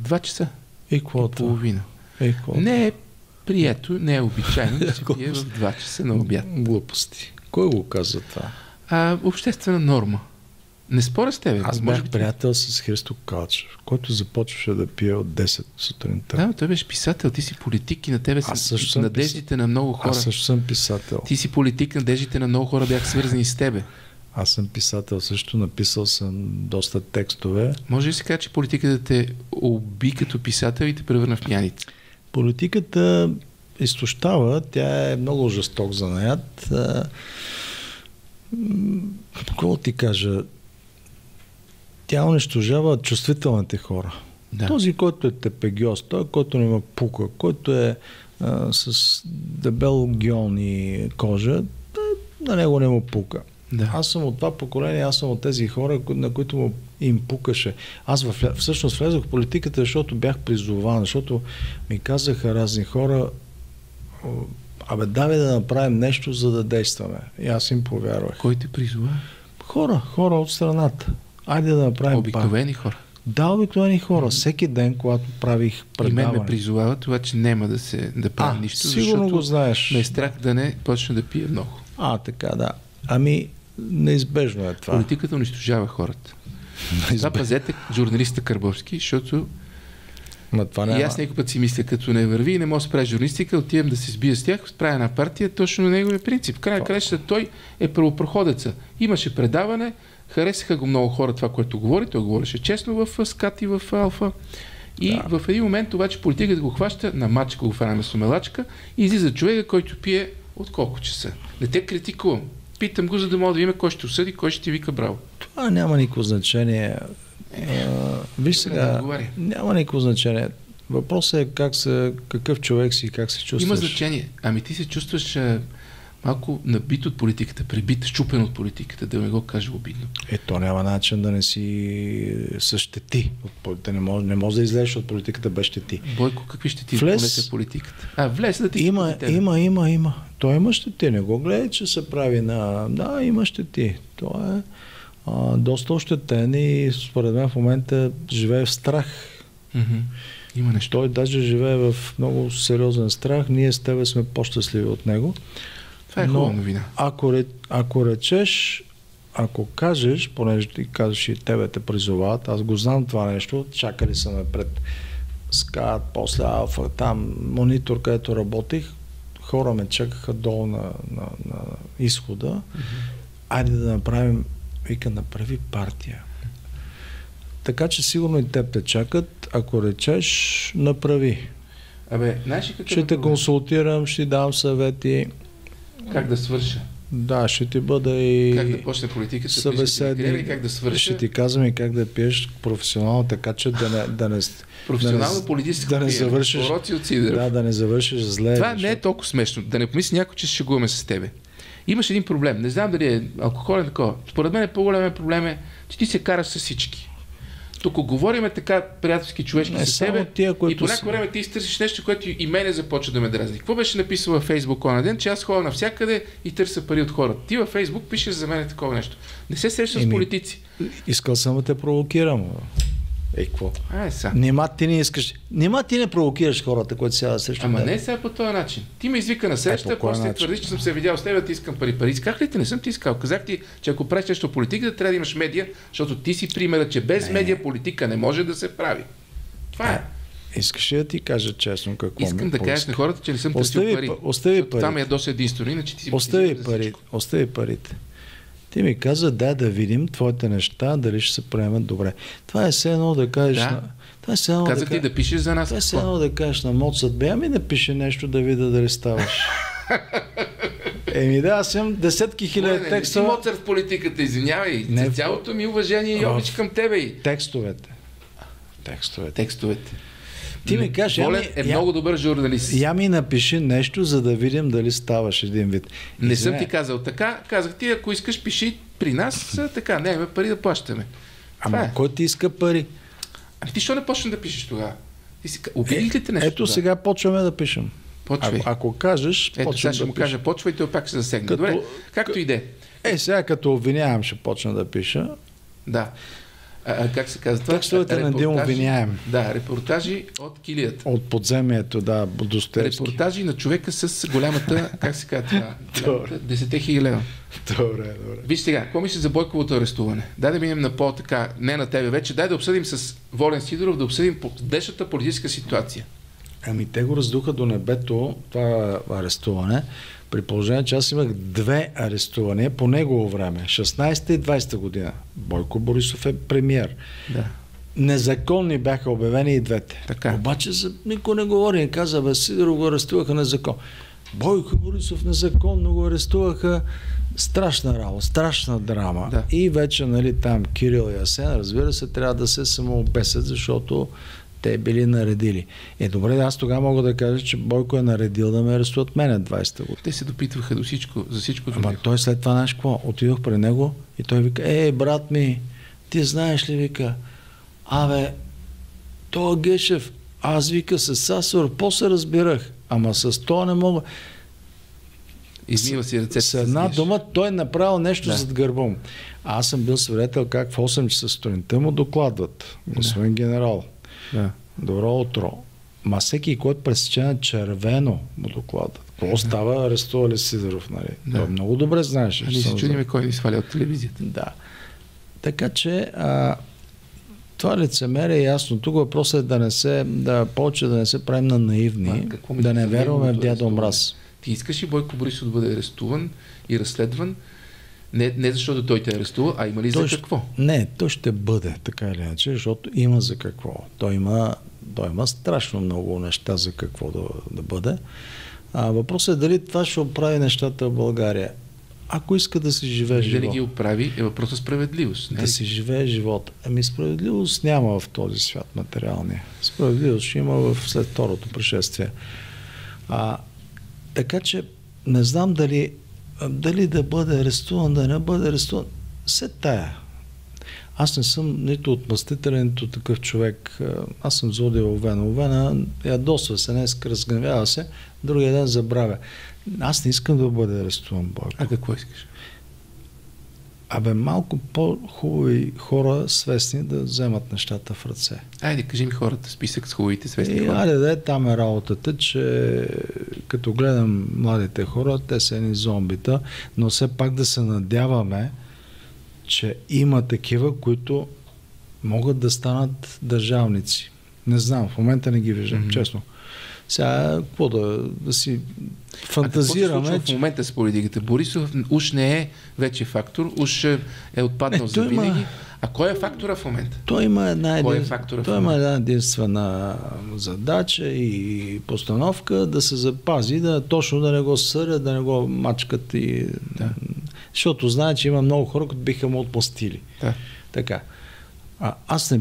2 часа и половина. Не е прието, не е обичайно да се пие в 2 часа на обяд. Глупости. Кой го каза това? Обществена норма. Не споря с тебе. Аз бях приятел с Христо Калчев, който започваше да пие от 10 сутринта. Да, той беше писател, ти си политик и на тебе са надеждите на много хора. Аз също съм писател. Ти си политик, надеждите на много хора бяха свързани с тебе. Аз съм писател също, написал съм доста текстове. Може ли се каже, че политиката те уби като писател и те превърна в пияница? Политиката изтощава, тя е много жесток занаят. Какво ти кажа? Тя унищожава чувствителните хора. Да. Този, който е тепегиоз, той, който не има пука, който е с дебел гьон и кожа, на него не му пука. Да. Аз съм от това поколение, аз съм от тези хора, на които им пукаше. Аз всъщност влезох в политиката, защото бях призован, защото ми казаха разни хора, давай да направим нещо, за да действаме. И аз им повярвах. Кой те призова? Хора от страната. Айде да направим обикновени хора? Да, обикновени хора. Всеки ден, когато правих предаване. И мен ме призовава това, че няма да правя нищо, сигурно го знаеш. Ме е страх да не почна да пия много. Така, да. Неизбежно е това. Политиката унищожава хората. Това пазете журналиста Карбовски, защото и аз някой път си мисля, като не върви и не може да прави журналистика, отивам да се сбия с тях, правя една партия, точно на неговия принцип. Край краищата той е правопроходеца. Имаше предаване, харесаха го много хора това, което говори, той говореше честно в СКАТ и в Алфа. И в един момент обаче политиката го хваща, на мачка го фана месомелачка и излиза човека, който пие от колко часа. Не те критикувам. Питам го, за да мога да видим кой ще осъди, кой ще ти вика браво. Това няма никакво значение. Виж сега, няма никакво значение. Въпросът е какъв човек си и как се чувстваш. Има значение. Ти се чувстваш малко набит от политиката, прибит, щупен от политиката, да не го каже обидно. То няма начин да не си същети. Не може да излезеш от политиката без щети. Бойко, какви щети понесе политиката? Влез да ти Има. Той има щети. Не го гледай, че се прави на... Да, има щети. Той е доста ощетен и според мен в момента живее в страх. Има нещо. Той даже живее в много сериозен страх. Ние с тебе сме по-щастливи от него. Това е хубава новина. Ако речеш, ако кажеш, понеже ти казваш и тебе те призовават, аз го знам това нещо, чакали са ме пред скат, после Алфа, там монитор, където работих, хора ме чакаха долу на изхода. Айде да направим, вика, направи партия. Така че сигурно и теб те чакат, ако речеш, направи. Знаеш ли ще те консултирам, ще ти дам съвети. Как да свърша? Да, ще ти бъда и... Как да почне политиката, събеседник, как да свърша? Ще ти казвам и как да пиеш професионално, така че да не професионално политическо да не завършиш, да не завършиш зле. Това не е толкова смешно. Да не помисли някой, че ще шегуваме с тебе. Имаш един проблем. Не знам дали е алкохолен такова. Според мен по-голям проблем е, че ти се караш с всички. Тук говорим така приятелски, човешки с тебе и по някакво време ти изтърсиш нещо, което и мене започва да ме дразни. Какво беше написал във Фейсбук онен ден, че аз ходя навсякъде и търся пари от хората. Ти във Фейсбук пишеш за мен такова нещо. Не се срещаш с политици. Искал съм да те провокирам. Какво? Нима ти не провокираш хората, които сега срещу теб. Не сега по този начин. Ти ме извика на среща, после твърдиш, че съм се видял с теб, да ти искам пари. Исках ли те? Не съм ти искал. Казах ти, че ако правиш нещо политика, трябва да имаш медия, защото ти си примера, че без медия политика не може да се прави. Това е. Искаш ли да ти кажа честно какво? Искам да кажеш на хората, че не съм търсил пари. Остави пари. Там е доста единствено, иначе ти си Остави парите. Ти ми каза, да видим твоите неща, дали ще се приемат добре. Това е все едно да кажеш... Казах ти да пишеш за нас. Това е все едно да кажеш на Моцарт, напиши нещо да видя дали ставаш. Аз имам десетки хиляди текста. Не си Моцарт в политиката, извинявай. За цялото ми уважение и обич към тебе. Текстовете. Ти ми кажеш, Волен е много добър журналист. Ми напиши нещо, за да видим дали ставаш един вид. Не съм ти казал така. Казах ти, ако искаш, пиши при нас, така, не имаме пари да плащаме. Кой ти иска пари? Ти що не почна да пишеш тогава? Обидих ли те нещо? Ето сега почваме да пишем. Ако кажеш, почвам да пиша. Почва и той пак се засегне. Добре, както иде. Сега като обвинявам ще почна да пиша. Да. Как се казва това? Текстовете на един обвиняем. Да, репортажи от килията. От подземието, да, Достоевски. Репортажи на човека с голямата, как се казва това? 10 000 лева. Добре. Виж сега, какво мислиш за Бойковото арестуване? Дай да минем на по-така, не на тебе вече, дай да обсъдим с Волен Сидоров, да обсъдим днешната политическа ситуация. Те го раздуха до небето, това арестуване, при положение, че аз имах 2 арестувания по негово време, 16-та и 20-та година. Бойко Борисов е премиер. Да. Незаконни бяха обявени и двете. Така. Обаче никой не говори, не каза, Сидоров го арестуваха незаконно. Бойко Борисов незаконно го арестуваха. Страшна работа, страшна драма. Да. И вече, там Кирил и Асен, разбира се, трябва да се самообесят, защото те били наредили. Добре, аз тогава мога да кажа, че Бойко е наредил да ме арестуват мене 20-та година. Те се допитваха за всичко. Той след това, знаеш какво? Отидох при него и той вика, брат ми, ти знаеш ли, вика, той Гешев, аз вика с Сасор, после разбирах, ама с това не мога. Измива си ръцете. С една дума той е направил нещо зад гърба му. Аз съм бил свидетел как в 8 часа сутринта му докладват. Господин генерал. Да. Добро утро. Всеки, който пресече на червено, му докладват. Какво става, арестували Сидоров, нали? Да. Той много добре знаеш. Ние се чудиме кой ни сваля от телевизията. Да. Така че това лицемерие е ясно. Тук въпросът е повече да не се правим на наивни, да не вярваме в дядо Мраз. Ти искаш и Бойко Борисов да бъде арестуван и разследван, не защото той те арестува, а има ли за какво? Не, той ще бъде, така или иначе, защото има за какво. Той има страшно много неща за какво да бъде. Въпросът е дали това ще оправи нещата в България. Ако иска да си живее живот. Дали ги оправи, е въпросът справедливост. Да си живее живот. Справедливост няма в този свят материалния. Справедливост ще има след второто пришествие. Така че не знам дали Дали да бъде арестуван, да не бъде арестуван, се тая. Аз не съм нито отмъстителен, нито такъв човек. Аз съм злодил Овена. Овена ядосва се, днес разгневява се, другия ден забравя. Аз не искам да бъда арестуван, Бойко. А какво искаш? Малко по-хубави хора, свестни, да вземат нещата в ръце. Айде, кажи ми хората, списък с хубавите свестни хора. Айде, там е работата, че като гледам младите хора, те са едни зомбита, но все пак да се надяваме, че има такива, които могат да станат държавници. Не знам, в момента не ги виждам, честно. Сега, какво да си фантазираме. Какво се случва в момента с политиката? Борисов уж не е вече фактор, уж е отпаднал за винаги. А кой е фактора в момента? Той има една единствена задача и постановка да се запази, точно да не го съдят, да не го мачкат. Защото знае, че има много хора, които биха му отмъстили. Да. Така. Аз не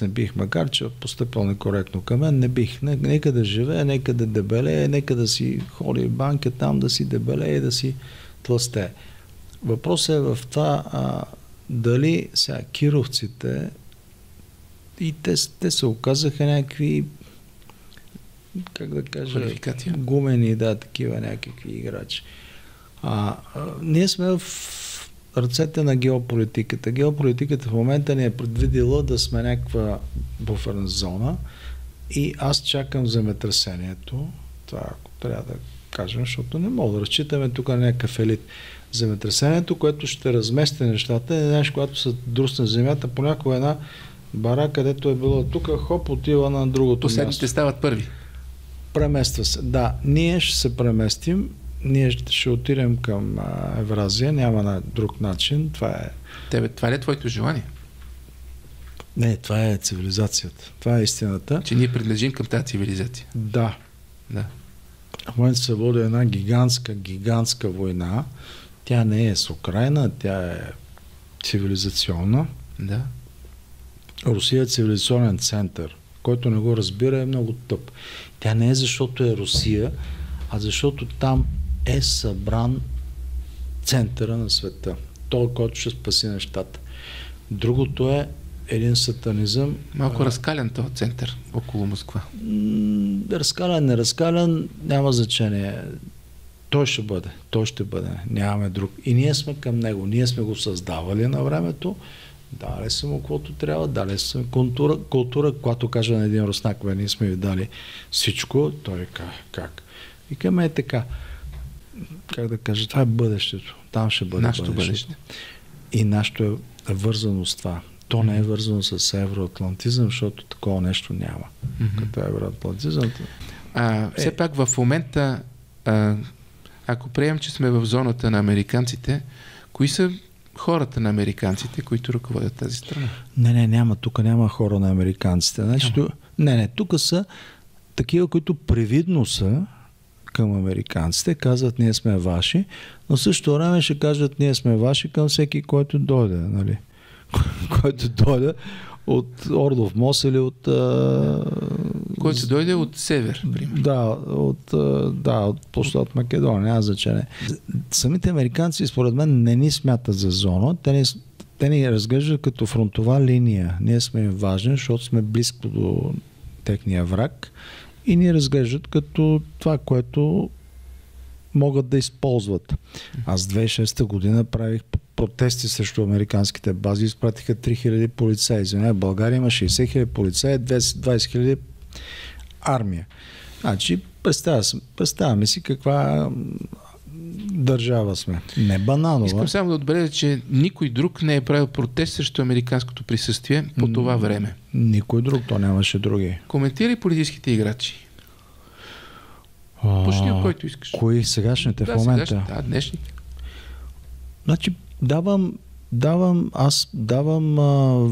бих, макар че постъпил некоректно към мен, не бих. Нека да живее, нека да дебелее, нека да си ходи в банка там, да си дебелее и да си тлъсте. Въпросът е в това дали сега кировците и те се оказаха някакви, как да кажа, гумени, такива някакви играчи. Ние сме в ръцете на геополитиката. Геополитиката в момента ни е предвидила да сме някаква буферна зона и аз чакам земетресението. Това, ако трябва да кажем, защото не мога да разчитаме тук на някакъв елит. Земетресението, което ще размести нещата, е нещо, когато се друсне земята, понякога една бара, където е било тук, хоп, отива на другото място. Последните стават първи. Премества се. Да, ние ще се преместим. Ние ще отидем към Евразия, няма на друг начин. Това ли е твоето желание? Не, това е цивилизацията. Това е истината. Че ние принадлежим към тази цивилизация. Да. В момента се води една гигантска война. Тя не е с Украйна, тя е цивилизационна. Да. Русия е цивилизационен център. Който не го разбира, е много тъп. Тя не е защото е Русия, а защото там е събран центъра на света. Той, който ще спаси нещата. Другото е един сатанизъм. Малко разкален този център около Москва. Разкален, не разкален, няма значение. Той ще бъде. Нямаме друг. И ние сме към него. Ние сме го създавали на времето. Дали сме му каквото трябва, дали сме култура, когато кажа на един руснак, ние сме ви дали всичко, той как? И към е така. Как да кажа, това е бъдещето. Там ще бъде нашето бъдеще. И нашето е вързано с това. То не е вързано с евроатлантизъм, защото такова нещо няма. Като евроатлантизъм. Все пак в момента, ако приемем, че сме в зоната на американците, кои са хората на американците, които ръководят тази страна? Не, няма. Тук няма хора на американците. Значи, тук са такива, които привидно са към американците, казват ние сме ваши, но в същото време ще кажат ние сме ваши към всеки, който дойде, нали? Който дойде от Орлов мост или от... Който дойде от север, примерно. от площад Македония, няма значение. Самите американци, според мен, не ни смятат за зона, те ни разглеждат като фронтова линия. Ние сме им важни, защото сме близко до техния враг и ни разглеждат като това, което могат да използват. Аз 2006 година правих протести срещу американските бази, изпратиха 3000 полицаи. В България има 60 000 полицаи, 20 000 армия. Значи, представяме си каква държава сме. Не бананова. Искам само да отбележа, че никой друг не е правил протест срещу американското присъствие по това време. Никой друг, то нямаше други. Коментирай политическите играчи. Почни от който искаш. Кои сегашните в момента? Днешните. Значи, давам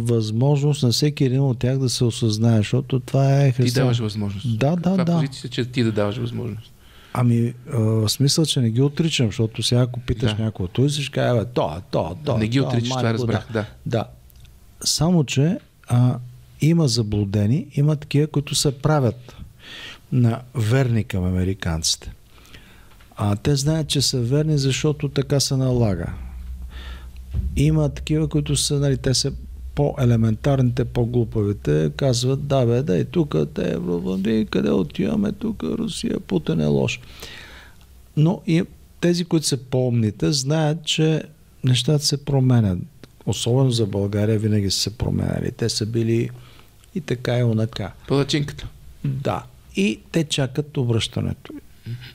възможност на всеки един от тях да се осъзнае, защото това е Ти даваш възможност. Да. Позиция, че ти да даваш възможност. В смисъл, че не ги отричам, защото сега ако питаш някой, той си ще каже, не ги отричаш, това разбрах, да. Само, че има заблудени, има такива, които се правят на верни към американците. Те знаят, че са верни, защото така се налага. Има такива, които са, нали, те са по-елементарните, по-глупавите, казват, да и тук те евровъди, къде отиваме, тук Русия, Путин е лош. Но и тези, които са по-умните, знаят, че нещата се променят. Особено за България винаги са се променяли. Те са били и така и онака. Палачинката. Да. И те чакат обръщането.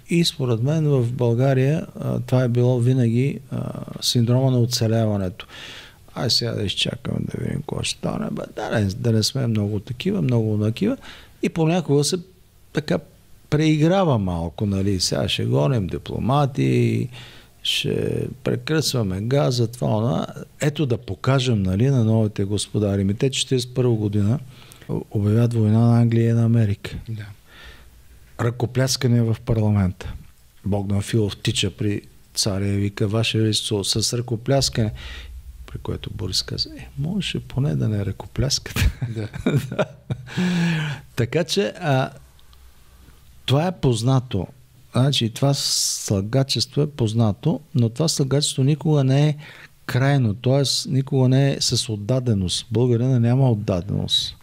И според мен в България това е било винаги синдрома на оцеляването. Сега да изчакаме да видим какво ще стане. Да не сме много такива, много такива. И понякога се така преиграва малко, нали. Сега ще гоним дипломати, ще прекръсваме газа, това. Ето да покажем, нали, на новите господари. Те 1941 година обявят война на Англия и на Америка. Да. Ръкопляскане в парламента. Богдан Филов тича при царя и вика, Ваше Величество, с ръкопляскане. При което Борис каза, можеше поне да не ръкопляскате. Да. Така че това е познато. Значи това слагачество е познато, но това слагачество никога не е крайно, т.е. никога не е с отдаденост. Българина няма отдаденост.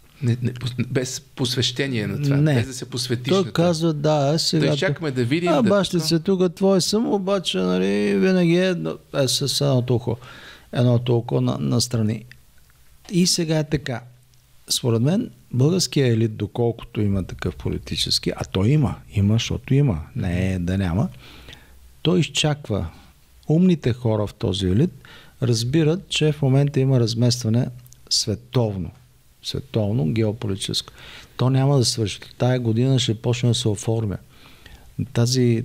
Без посвещение на това, без да се посветиш той на това. Казва, сега... Да изчакаме да видим... бащице, тук твой съм, обаче, нали, винаги е с едното око на страни. И сега е така. Според мен, българския елит, доколкото има такъв политически, а той има, защото има, не е да няма, той изчаква. Умните хора в този елит разбират, че в момента има разместване световно, геополитическо. То няма да свърши. Тая година ще почне да се оформя.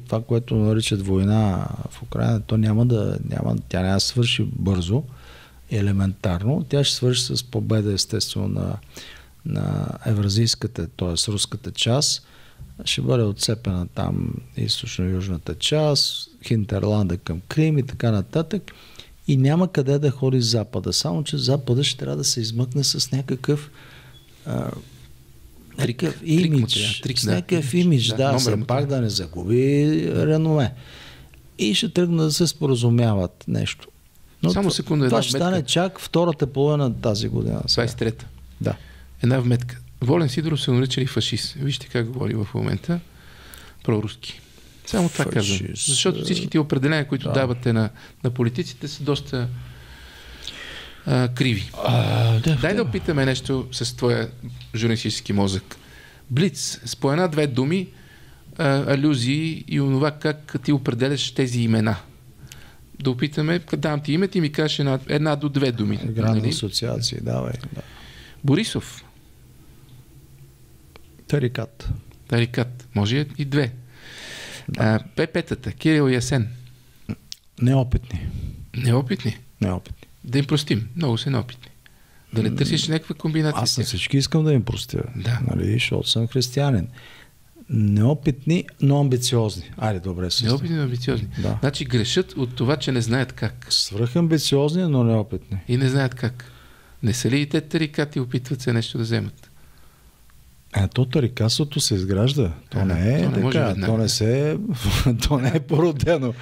Това, което наричат война в Украина, то тя няма да свърши бързо, елементарно. Тя ще свърши с победа, естествено, на евразийската, т.е. руската част. Ще бъде отцепена там източно-южната част, Хинтерланда към Крим и така нататък. И няма къде да ходи Запада. Само, че Запада ще трябва да се измъкне с някакъв имидж. Пак да не загуби реноме. И ще тръгна да се споразумяват нещо. Но само секунда, това ще стане чак втората половина на тази година. 23-та. Да. Една вметка. Волен Сидоров се наричали фашист. Вижте как говори в момента проруски. Само това казвам. Защото всичките определения, които давате на политиците, са доста криви. Дай да опитаме нещо с твоя журналистически мозък. Блиц, с по една-две думи, алюзии и онова как ти определяш тези имена. Да опитаме, дам ти име, ти ми кажеш една до две думи. Грандна асоциация, давай. Да. Борисов. Тарикат. Може и две. Да. ПП-тата, Кирил и Асен. Неопитни. Да им простим. Много са неопитни. Да не търсиш някаква комбинация. Аз на всички искам да им простя. Да. Нали, защото съм християнин. Неопитни, но амбициозни. Айде, добре. Неопитни, но амбициозни. Да. Значи грешат от това, че не знаят как. Свръхамбициозни, но неопитни. И не знаят как. Не са ли и те тарикати опитват се нещо да вземат? То тарикатството се изгражда. То не е така. То не е породено.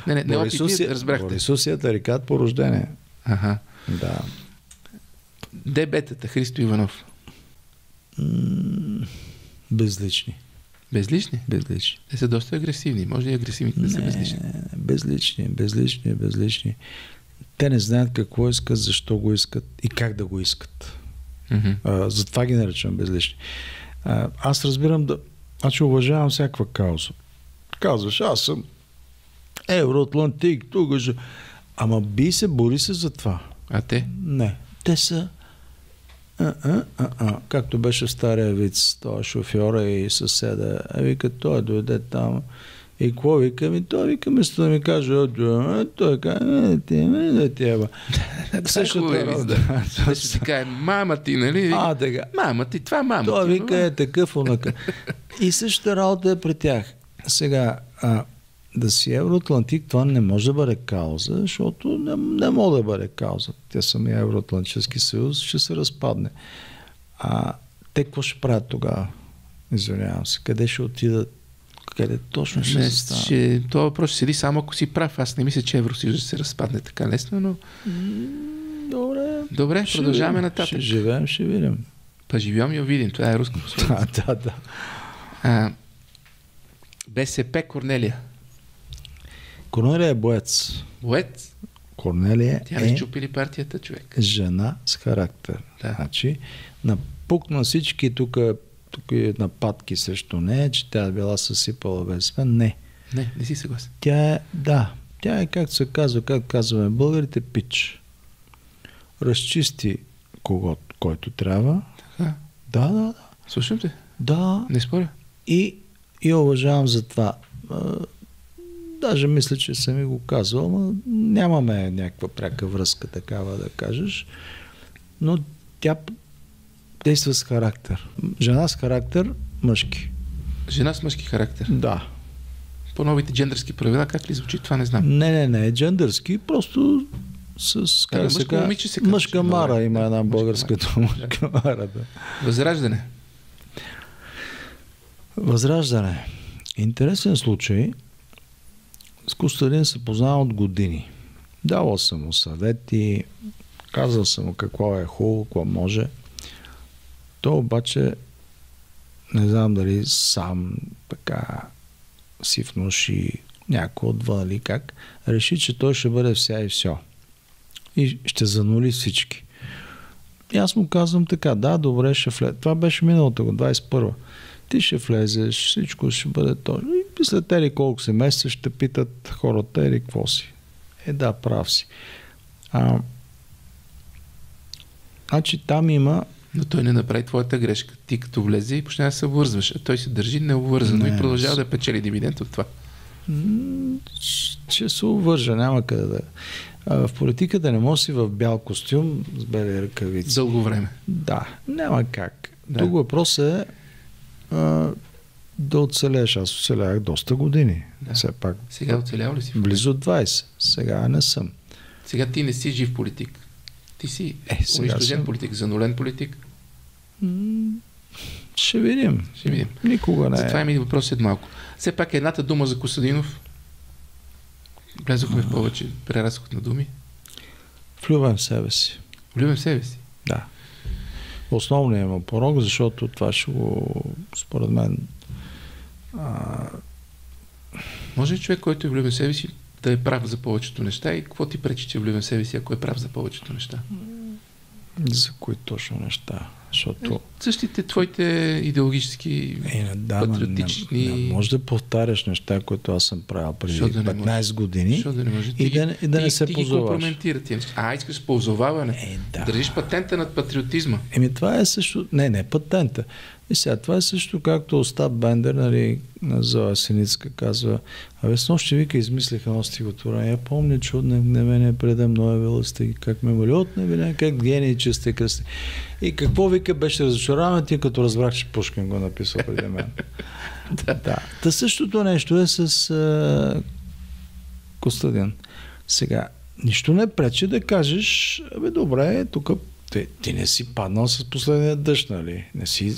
Неопитни, разбрахте. Борисов е тарикат по рождение. Аха. Да. ДБ-тата, Христо Иванов. Безлични. Безлични? Безлични. Те са доста агресивни. Може ли агресивните да са безлични? Безлични. Те не знаят какво искат, защо го искат и как да го искат. Затова ги наричам безлични. Аз разбирам че уважавам всякаква кауза. Казваш, аз съм евроатлантик, тук же. Ама би се, бори се за това. А те? Не. Те са както беше в стария виц, това шофьора и съседа. Вика, той дойде там. И какво вика? Той вика, вместо да ми каже, той казва, същата работа. Също така е мама ти, нали? Така. Мама ти, това мама ти. Той вика е такъв, онака. И същата работа е при тях. Сега, да си евроатлантик, това не може да бъде кауза, защото не може да бъде кауза. Те самия Евроатлантически съюз ще се разпадне. Те какво ще правят тогава? Извинявам се. Къде ще отидат? къде точно ще се става? Това въпрос ще седи само ако си прав. Аз не мисля, че Евросъюз ще се разпадне така лесно, но... Добре, продължаваме нататък. Ще живеем, ще видим. Па живеем и видим. Това е руско послание. Да. БСП Корнелия. Корнелия е боец. Боец? Корнелия Тя не счупили партията, човек. Жена с характер. Да. Значи, напукна всички тук нападки срещу нея, че тя е била съсипала БСП. Не си съгласен. Тя е, както се казва, както казваме българите, пич. Разчисти който трябва. Така? Да. Слушам те. Да. Не споря. И уважавам за това. Даже мисля, че съм и го казвал, но нямаме някаква пряка връзка, такава да кажеш. Но тя действа с характер. Жена с характер, мъжки. Жена с мъжки характер? Да. По новите джендърски правила, как ли звучи, това не знам. Не, джендърски, просто с мъжка мара има една българската мъжка мара. Да. Възраждане. Интересен случай. С Костадин се познавам от години. Давал съм му съвети, казал съм му какво е хубаво, какво може. То обаче не знам дали сам така си внуши някой отвън или как, реши, че той ще бъде вся и все. И ще занули всички. И аз му казвам така, да, добре, ще влезе. Това беше миналата го, 21-а. Ти ще влезеш, всичко ще бъде точно. И след тези колко се месеца ще питат хората, какво си. Да, прав си. Значи там има... Но той не направи твоята грешка. Ти като влезе и почне да се обвързваш. А той се държи необвързано и продължава да печели дивиденд от това. Ще се обвържа, няма къде да... В политиката не може си в бял костюм с бели ръкавици. Дълго време. Да, няма как. Друг въпрос е да оцелеш. Аз оцелях доста години. Да. Все пак. Сега оцелял ли си? Близо 20. Сега не съм. Сега ти не си жив политик. Ти си унищожен политик, занулен политик. Ще видим. Никога не. Затова ми въпрос след малко. Все пак едната дума за Костадинов. Влезохме в повече преразход на думи. Влюбен в себе си. Влюбен в себе си? Да. Основният му порок, защото това ще го, според мен... Може ли човек, който е влюбен в себе си, да е прав за повечето неща и какво ти пречи, че е влюбен в себе си, ако е прав за повечето неща? За кои точно неща? Защото... Същите твоите идеологически, патриотични... Не може да повтаряш неща, които аз съм правил преди 15 години и да не се позоваш. Ти ги компрометира тия неща. Искаш позоваване. Да. Държиш патента над патриотизма. Това е също... Не патента. И сега, това е също както Остап Бендер, нали, на Зоя Синицка казва, с нощи вика, измислиха едно стихотворение. Я помня, че от мене предем Ноевела сте, как ме моли от небе, как гении, че сте кръсти. И какво вика, беше разочарован, ти като разбрах, че Пушкин го написал преди мен. Да. Та същото нещо е с Костадин. Сега, нищо не пречи да кажеш, добре, тук ти не си паднал с последния дъжд, нали? Не си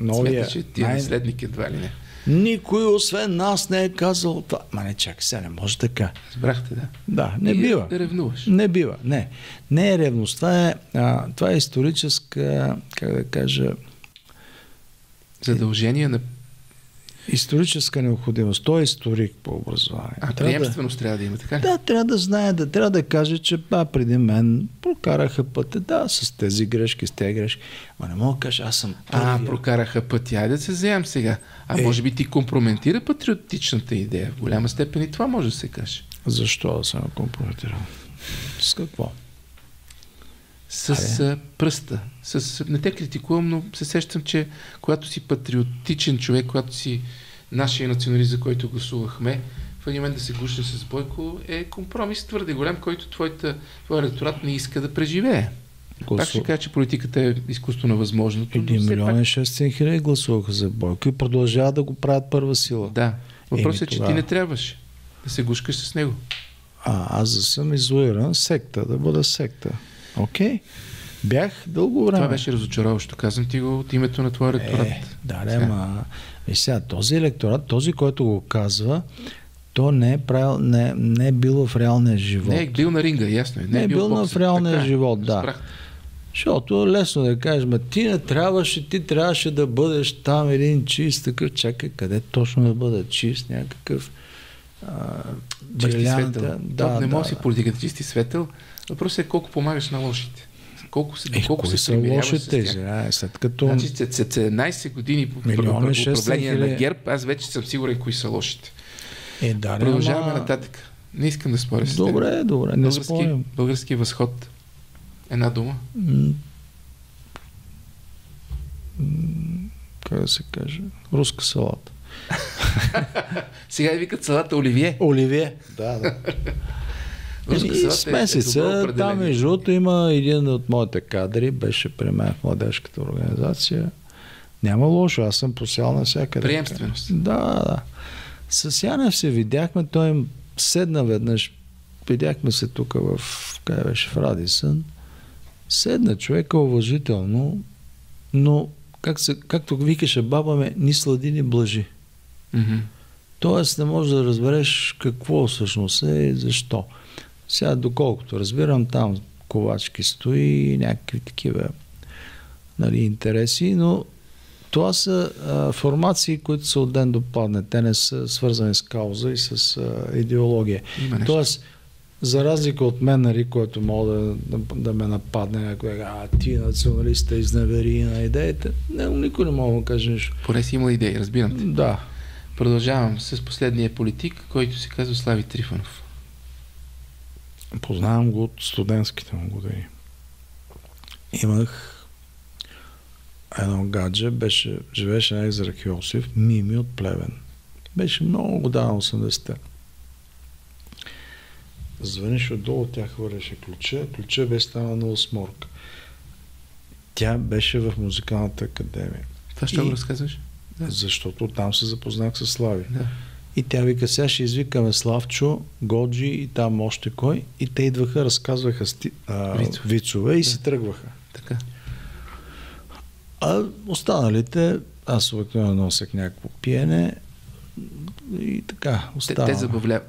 новия... Смяташ, че ти е наследник едва ли не? Никой освен нас не е казал това. Не чакай сега, не може така. Разбрахте, да? Да, не бива. Да ревнуваш. Не бива, не. Не е ревност. Това е историческа, как да кажа... Задължение на... Историческа необходимост. Той е историк по образование. Приемственост трябва да има, така ли? Да, трябва да знае, трябва да каже, че преди мен прокараха пътя, с тези грешки, с тези грешки. Не мога да кажа, аз съм първия. Прокараха пътя, айде да се вземем сега. Може би ти компрометира патриотичната идея. В голяма степен и това може да се каже. Защо да съм компрометирал? С какво? С пръста. Не те критикувам, но се сещам, че когато си патриотичен човек, когато си нашия националист, за който гласувахме, в един момент да се гушне с Бойко е компромис твърде голям, който твой електорат не иска да преживее. Пак ще кажа, че политиката е изкуство на възможното. 1 милион и 600 хиляди гласуваха за Бойко и продължават да го правят първа сила. Да. Въпросът е, че ти не трябваше да се гушкаш с него. Аз съм изолиран секта, да бъда секта. Окей? Бях дълго време. Това беше разочароващо. Казвам ти го от името на твоя електорат. Сега този електорат, този, който го казва, то не е бил в реалния живот. Не е бил на ринга, ясно е. Не е бил в реалния живот, да. Защото е лесно да кажеш, ти трябваше да бъдеш там един чист, такъв, чакай, къде точно да бъде чист, някакъв светъл. Не може да си политиката чисти светъл. Въпросът е колко помагаш на лошите. Колко се примиряваш с тях. След като... Значи, 17 години по управление на ГЕРБ, аз вече съм сигурен кои са лошите. Продължаваме нататък. Не искам да споря с теб. Добре, не спорим. Български възход. Една дума. Как да се каже? Руска салата. Сега и викат салата Оливие. Оливие, да. С месеца, там между другото има един от моите кадри, беше при мен в младежката организация. Няма лошо, аз съм посял навсякъде. Приемственост. Да. С Янев се видяхме, той им седна веднъж, видяхме се тук в Радисън, седна човека уважително, но както викаше баба ме, ни слади, ни блажи. Mm-hmm. Тоест не можеш да разбереш какво всъщност е и защо. Сега, доколкото разбирам, там Ковачки стои и някакви такива интереси, но това са формации, които са от ден до падне. Те не са свързани с кауза и с идеология. Тоест, за разлика от мен, който мога да ме нападне, някой ти националиста изневери на идеите, никой не мога да каже нищо. Поне си имал идеи, разбирам те. Да. Продължавам с последния политик, който се казва Слави Трифонов. Познавам го от студентските му години. Имах едно гадже, живееше на Езрак Йосиф, Мими от Плевен. Беше много на 80-те. Звъниш отдолу, тя хвърляше ключа беше станала на осморка. Тя беше в музикалната академия. Това ще го разказваш? Да. Защото там се запознах с Слави. Да. И тя вика, сега ще извикаме Славчо, Годжи и там още кой. И те идваха, разказваха вицове и си тръгваха. Така. А останалите, аз обикновено носех някакво пиене и така остава. Те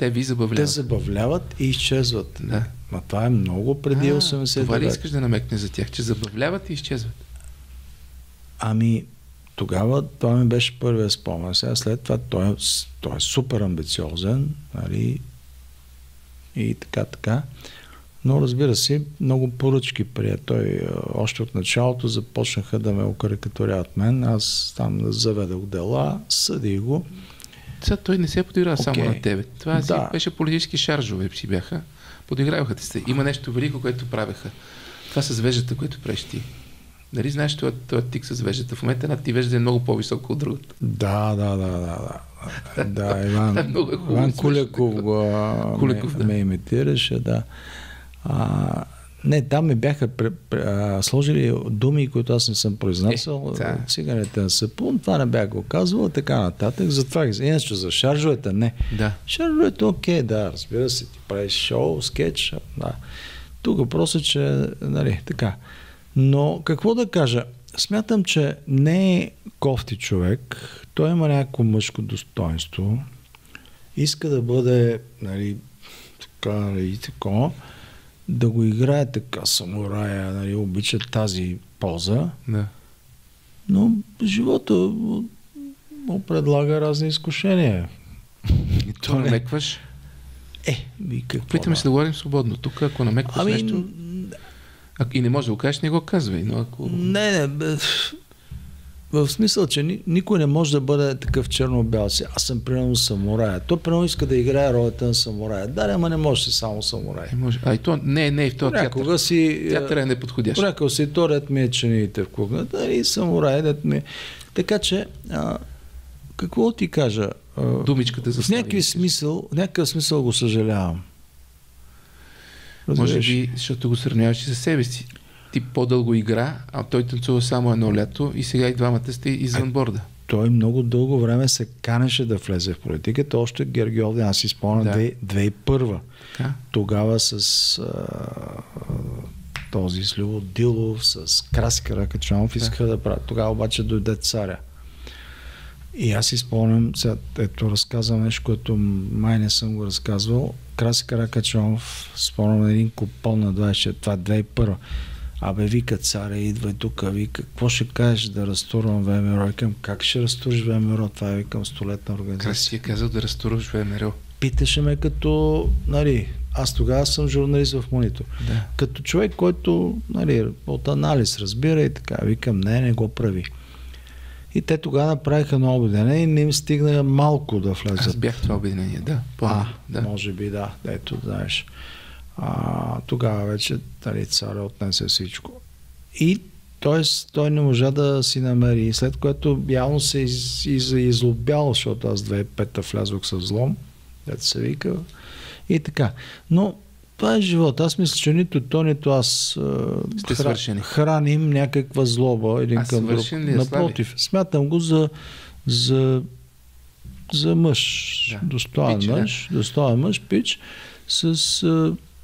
ви забавляват. Те забавляват и изчезват. Да. Ма това е много преди 80. Това ли искаш да намекне за тях, че забавляват и изчезват? Ами, тогава това ми беше първия спомен. Сега след това той е супер амбициозен, нали? И така. Но разбира се, много поръчки прие. Той още от началото започнаха да ме окарикатуряват мен. Аз там заведох дела, съдих го. Сега той не се подиграва само на тебе. Това си беше политически шаржове си бяха. Подиграваха те се. Има нещо велико, което правеха. Това с веждата, което правиш ти. Нали знаеш това тик с веждата? В момента една ти вежда е много по-висока от другата. Да, Иван Куликов ме имитираше, да. Не, там ми бяха сложили думи, които аз не съм произнасял. Циганите на сапун, това не бях го казвал, така нататък. Затова иначе за шаржовете не. Да. Шаржовете окей, да, разбира се, ти правиш шоу, скетч, да. Тук въпросът, че, нали, така. Но какво да кажа? Смятам, че не е кофти човек, той има някакво мъжко достоинство, иска да бъде, нали, така и така, да го играе така самурая, нали, обича тази поза. Да. Но живота му предлага разни изкушения. И то намекваш? Какво? Питаме се да говорим свободно. Тук, ако намекваш нещо... И не може да го кажеш, не го казвай. Но ако... Не. В смисъл, че никой не може да бъде такъв черно-бял. Аз съм примерно самурая. Той примерно иска да играе ролята на самурая. Да, ама не може си само самурай. И то не е в този театър. Театър е неподходящ. Порякал си то, ред ми е чените в кугната и самурай, ред ми. Така че, какво ти кажа? Думичката за в някакъв смисъл го съжалявам. Може би, защото го сравняваш и със себе си. Ти по-дълго игра, а той танцува само едно лято и сега и двамата сте извън борда. Той много дълго време се канеше да влезе в политиката. Още Гергьовден, аз си спомням 2001. Тогава с този с Любо Дилов, с Краси Каракачанов искаха да правят. Тогава обаче дойде царя. И аз си спомням, сега ето разказвам нещо, което май не съм го разказвал. Краси Каракачанов, спомням един купон на 24, това е 2001. Абе, вика царя, идва тук, вика, какво ще кажеш да разтурвам ВМРО? Викам, как ще разтуриш време? Това е, викам, столетна организация. Краси е казал да разтурваш ВМРО. Питаше ме като, нали, аз тогава съм журналист в Монитор. Да. Като човек, който, нали, от анализ разбира и така, викам, не го прави. И те тогава направиха едно обединение и не им стигна малко да влезат. Аз бях това обединение, да. Да. Може би да, ето, знаеш. Тогава вече, нали, царя отнесе всичко. И той не можа да си намери. След което явно се излобял, защото аз 2005-та влязох с злом, дето се вика. И така. Но това е живот. Аз мисля, че нито то, нито аз храним някаква злоба един към друг. Напротив, смятам го за мъж. Да. Достоен мъж, пич, с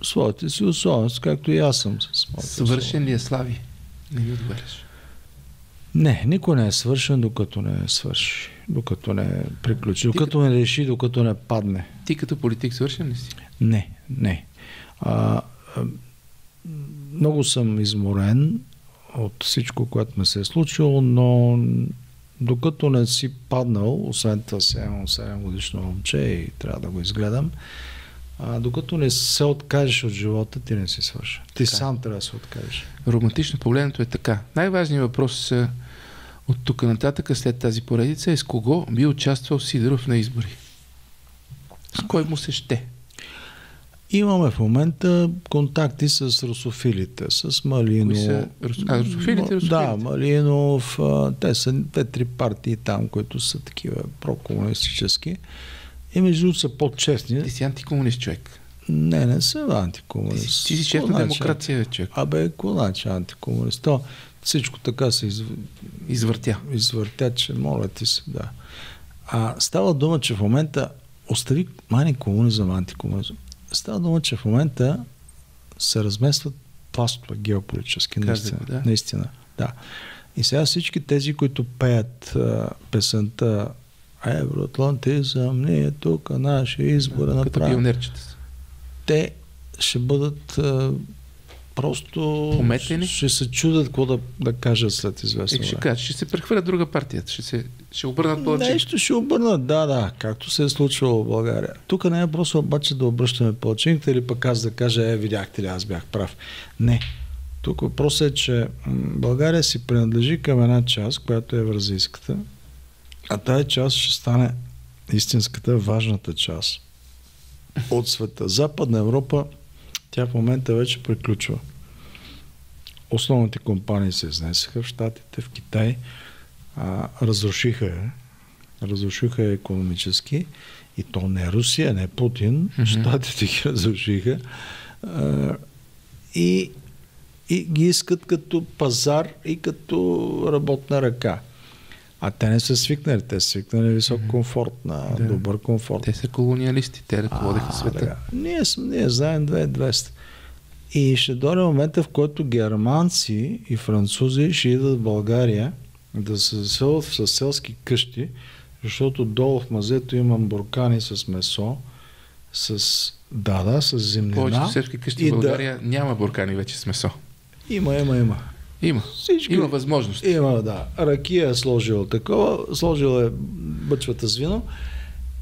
своите си особености, както и аз съм. Свършен ли е Слави? Не ми отговаряш. Не, никой не е свършен, докато не свърши, докато не приключи, докато не реши, докато не падне. Ти като политик свършен ли си? Не. Много съм изморен от всичко, което ме се е случило, но докато не си паднал, освен това сега имам 7 годишно момче и трябва да го изгледам, докато не се откажеш от живота, ти не си свършен. Ти сам трябва да се откажеш. Романтично погледнато е така. Най-важният въпрос от тук нататък, след тази поредица, е с кого би участвал Сидеров на избори? С кой му се ще? Имаме в момента контакти с русофилите, с Малинов. Русофилите? Да, Малинов. Те са 2-3 партии там, които са такива прокомунистически. И между другото са по-честни. Ти си антикомунист човек. Не съм антикомунист. Ти си честна демокрация, човек. Какво значи антикомунист? То всичко така се извъртя, че моля ти се, да. Става дума, че в момента остави мани комунизъм, антикомунизъм. Става дума, че в момента се разместват пластове геополитически. Наистина. Да. И сега всички тези, които пеят песента Евроатлантизъм, ние тук, нашия избор е като пионерчета. Те ще бъдат просто пометени? Ще се чудят какво да кажат след известно време. Ще кажат, ще се прехвърлят друга партия, ще обърнат палачи. Нещо ще обърнат, да, както се е случвало в България. Тук не е просто обаче да обръщаме палачинката или пък аз да кажа, видяхте ли, аз бях прав. Не. Тук въпросът е, че България си принадлежи към една част, която е евразийската, а тази част ще стане истинската, важната част от света. Западна Европа, тя в момента вече приключва. Основните компании се изнесаха в Щатите, в Китай, разрушиха я икономически, и то не Русия, не Путин, Щатите ги разрушиха и ги искат като пазар и като работна ръка. А те не са свикнали, те са свикнали висок комфорт, добър комфорт. Те са колониалисти, те ръководиха света. Да. Ние знаем 2200. И ще дойде момента, в който германци и французи ще идват в България да се заселват в селски къщи, защото долу в мазето имам буркани с месо, с зимнина. Повечето селски къщи в България няма буркани вече с месо. Има. Има възможност. Има, да. Ракия е сложила такова, сложила е бъчвата с вино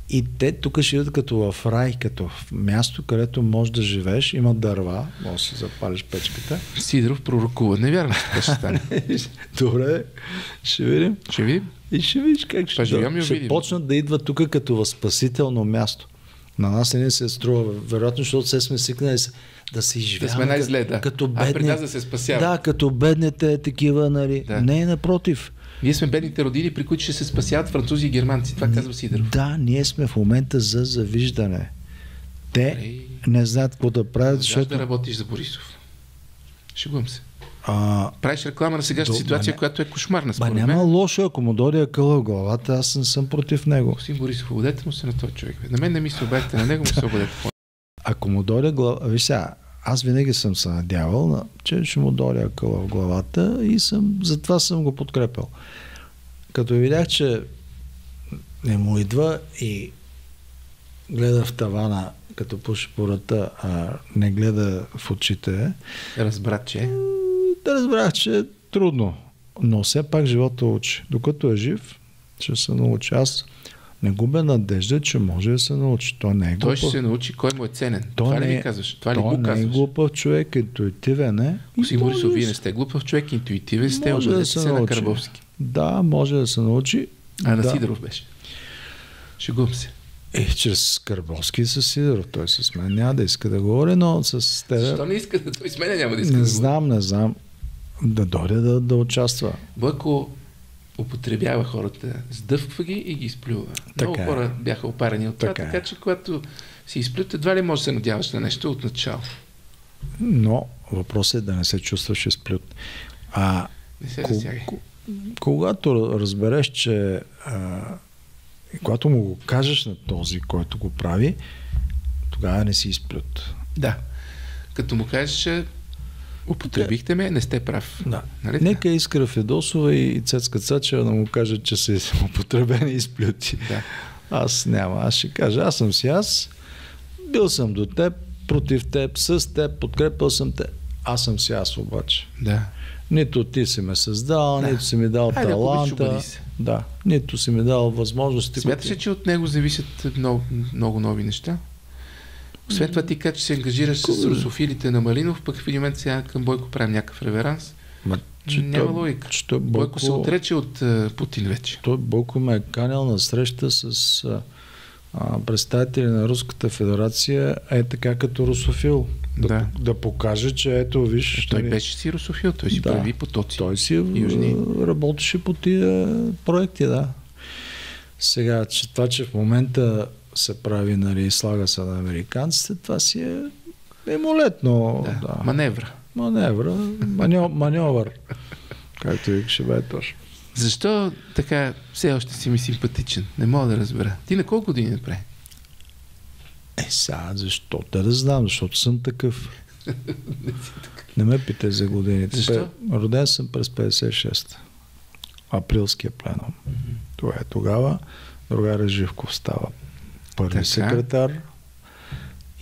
и те тук ще идват като в рай, като в място, където можеш да живееш, има дърва, можеш да си запалиш печката. Сидеров пророкува. Не вярвам, че така ще стане. Добре, ще видим. И ще видиш как ще почнат да идват тук като в спасително място. На нас не се струва, вероятно, защото все сме свикнали да се изживяваме. Да сме най-зле, да. Като бедни, при нас да се спасява. Да, като бедните такива, нали. Да. Не, напротив. Ние сме бедните родини, при които ще се спасяват французи и германци. Това казва Сидеров. Да, ние сме в момента за завиждане. Те не знаят какво да правят, защото... да работиш за Борисов. Шегувам се. Правиш реклама на сегашната ситуация, която е кошмарна. Няма лошо, ако му дойде акъла в главата, аз не съм против него. Господин Борисов, обадете му се на този човек. На мен не ми се обадете, на него му се обадете. Ако му дойде глава... Виж сега, аз винаги съм се надявал, че ще му дойде акъла в главата и затова съм го подкрепил. Като видях, че не му идва и гледа в тавана, като пуши по ръта, а не гледа в очите. Разбрах, че е трудно. Но все пак живота учи. Докато е жив, ще се научи. Аз не губя надежда, че може да се научи. Той не е глупав. Той ще се научи кой му е ценен. Това ли ми казваш? Това ли го казваш? Той не е глупав човек, интуитивен е. Борисов, вие не сте глупав човек, интуитивен сте, може се на Карбовски. Да, може да се научи. На Сидоров беше. Шегувам се. Чрез Карбовски и с Сидоров. Той с мен няма да иска да говори, но с теб... Защо не иска? Той с мен няма да иска да говори. Не знам. Да дойде да участва. Бойко употребява хората, сдъвква ги и ги изплюва. Много хора бяха опарени от това, така че когато си изплют, едва ли можеш да се надяваш на нещо от начало. Но въпросът е да не се чувстваш изплют. Не се засягай. Когато разбереш, че когато му го кажеш на този, който го прави, тогава не си изплют. Да. Като му кажеш, употребихте ме, не сте прав. Да. Нали? Нека Искра Федосова и Цецка Цачева да му кажат, че са употребени изплюти. Да. Аз няма. Аз ще кажа, аз съм си аз, бил съм до теб, против теб, с теб, подкрепил съм те. Аз съм си аз обаче. Да. Нито ти си ме създал, нито си ми дал таланта. Да. Нито си ми дал възможности. Смяташ ли, че от него зависят много нови неща? Освен това ти кажа, че се ангажираш с русофилите на Малинов, пък в един момент сега към Бойко правим някакъв реверанс. Няма логика. Бойко се отрече от Путин вече. Той Бойко ме е канял на среща с представители на Руската федерация, така като русофил. Да покаже, че ето виж... Той беше си русофил, той си прави потоци. Той си работеше по тия проекти, да. Сега, че в момента се прави, нали, слага се на американците, това си е емулетно. Да. Маневра. Маньовър. Както викаше бе точно. Защо така все още си ми симпатичен? Не мога да разбера. Ти на колко години направи? Сега, защо? Да знам, защото съм такъв. Не си такъв. Не ме питай за годините. Защо? Роден съм през 56-та. Априлския пленум. Това е тогава. Другаря Живков става първи секретар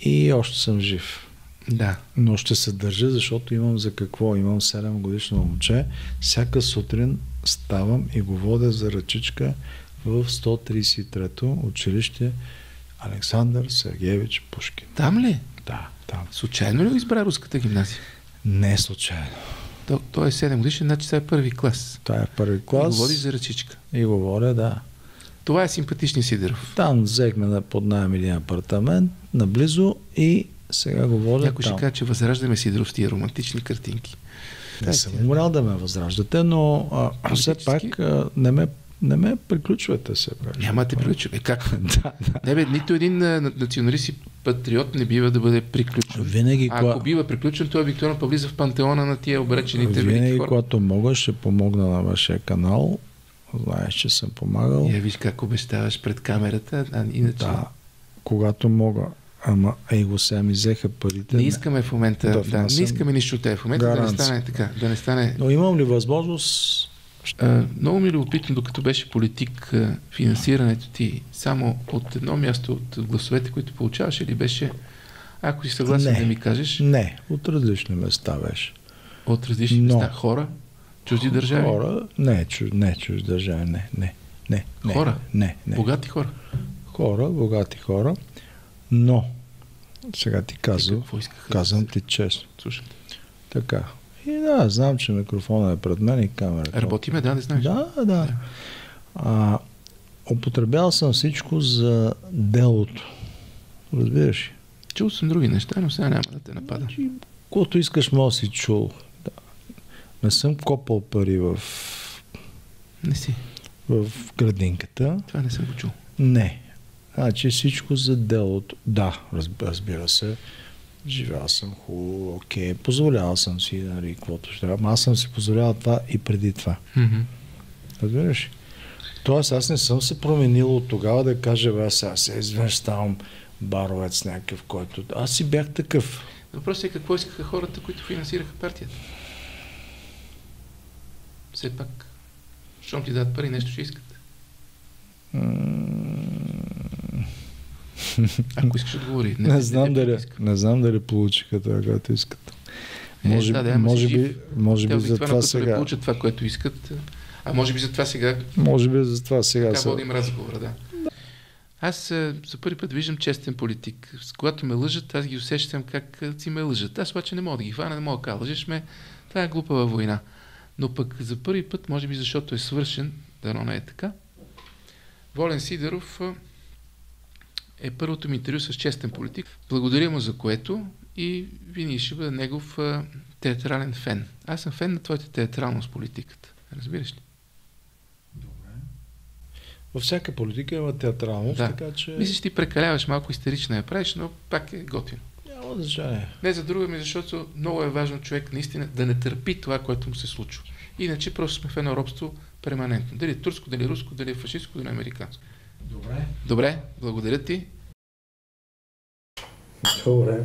и още съм жив. Да. Но ще се държа, защото имам за какво. Имам 7 годишно момче. Всяка сутрин ставам и го водя за ръчичка в 133-то училище Александър Сергеевич Пушкин. Там ли? Да, там. Случайно ли го избра руската гимназия? Не случайно. Той е 7 годишен, значи това е първи клас. Това е първи клас. И го води за ръчичка. И го водя, да. Това е симпатични Сидоров. Там взехме под наем един апартамент, наблизо и сега го водя. Някой ще каже, че възраждаме Сидоров с тия романтични картинки. Не съм умрял да ме възраждате, но все пак не ме приключвате се. Няма те приключваме. Как? Да. Не бе, нито един националист и патриот не бива да бъде приключен. Винаги, ако бива приключен, той обикновено влиза в пантеона на тия обречените велики хора. Винаги, когато мога, ще помогна на вашия канал. Знаеш, че съм помагал. Виж как обещаваш пред камерата, а иначе... Да, когато мога. Ама его сега ми взеха парите. Не искаме в момента, не искаме нищо от те в момента, да не стане така. Да не стане... Но имам ли възможност? Много ми е любопитно, докато беше политик, финансирането ти само от едно място, от гласовете, които получаваш, или беше, ако си съгласен да ми кажеш? Не, от различни места беше. От различни места? Хора? Чужди държави? Хора? Не, чужди държави, не. Хора? Не. Богати хора? Богати хора, но сега ти казвам ти честно. Слушай. Така. И да, знам, че микрофонът е пред мен и камерата. Работиме, да, не знаеш. Да. Употребял съм всичко за делото. Разбираш ли? Чул съм други неща, но сега няма да те напада. Когато искаш, може си чул. Да. Не съм копал пари в градинката. Това не съм го чул. Не. Значи всичко за делото. Да, разбира се. Живял съм хубаво, окей. Позволявал съм си, нали, каквото ще трябва. Аз съм си позволявал това и преди това. Разбираш ли? Тоест, аз не съм се променил от тогава да кажа, сега се изведнъж ставам баровец някакъв, който... Аз си бях такъв. Въпросът е какво искаха хората, които финансираха партията. Все пак, щом ти дадат пари, нещо ще искат. Ако искаш отговори. Не знам дали получиха това, което искат. Може би за това сега. Получат това, което искат. А може би за това сега. Така водим разговора, да. Аз за първи път виждам честен политик. Когато ме лъжат, аз ги усещам как си ме лъжат. Аз обаче не мога да ги хвана, не мога да кажа, лъжеш ме. Това е глупава война. Но пък за първи път, може би защото е свършен, дано не е така, Волен Сидеров е първото ми интервю с честен политик. Благодаря му за което и винаги ще бъда негов театрален фен. Аз съм фен на твоята театралност в политиката. Разбираш ли? Добре. Във всяка политика има театралност, да. Така че... Мислиш, ти прекаляваш, малко истерична я правиш, но пак е готино. Няма значение. Не за друго, защото много е важно човек наистина да не търпи това, което му се случва. Иначе просто сме в едно робство перманентно. Дали е турско, дали е руско, дали е фашистско, дали е американско. Добре. Добре, благодаря ти. Добре.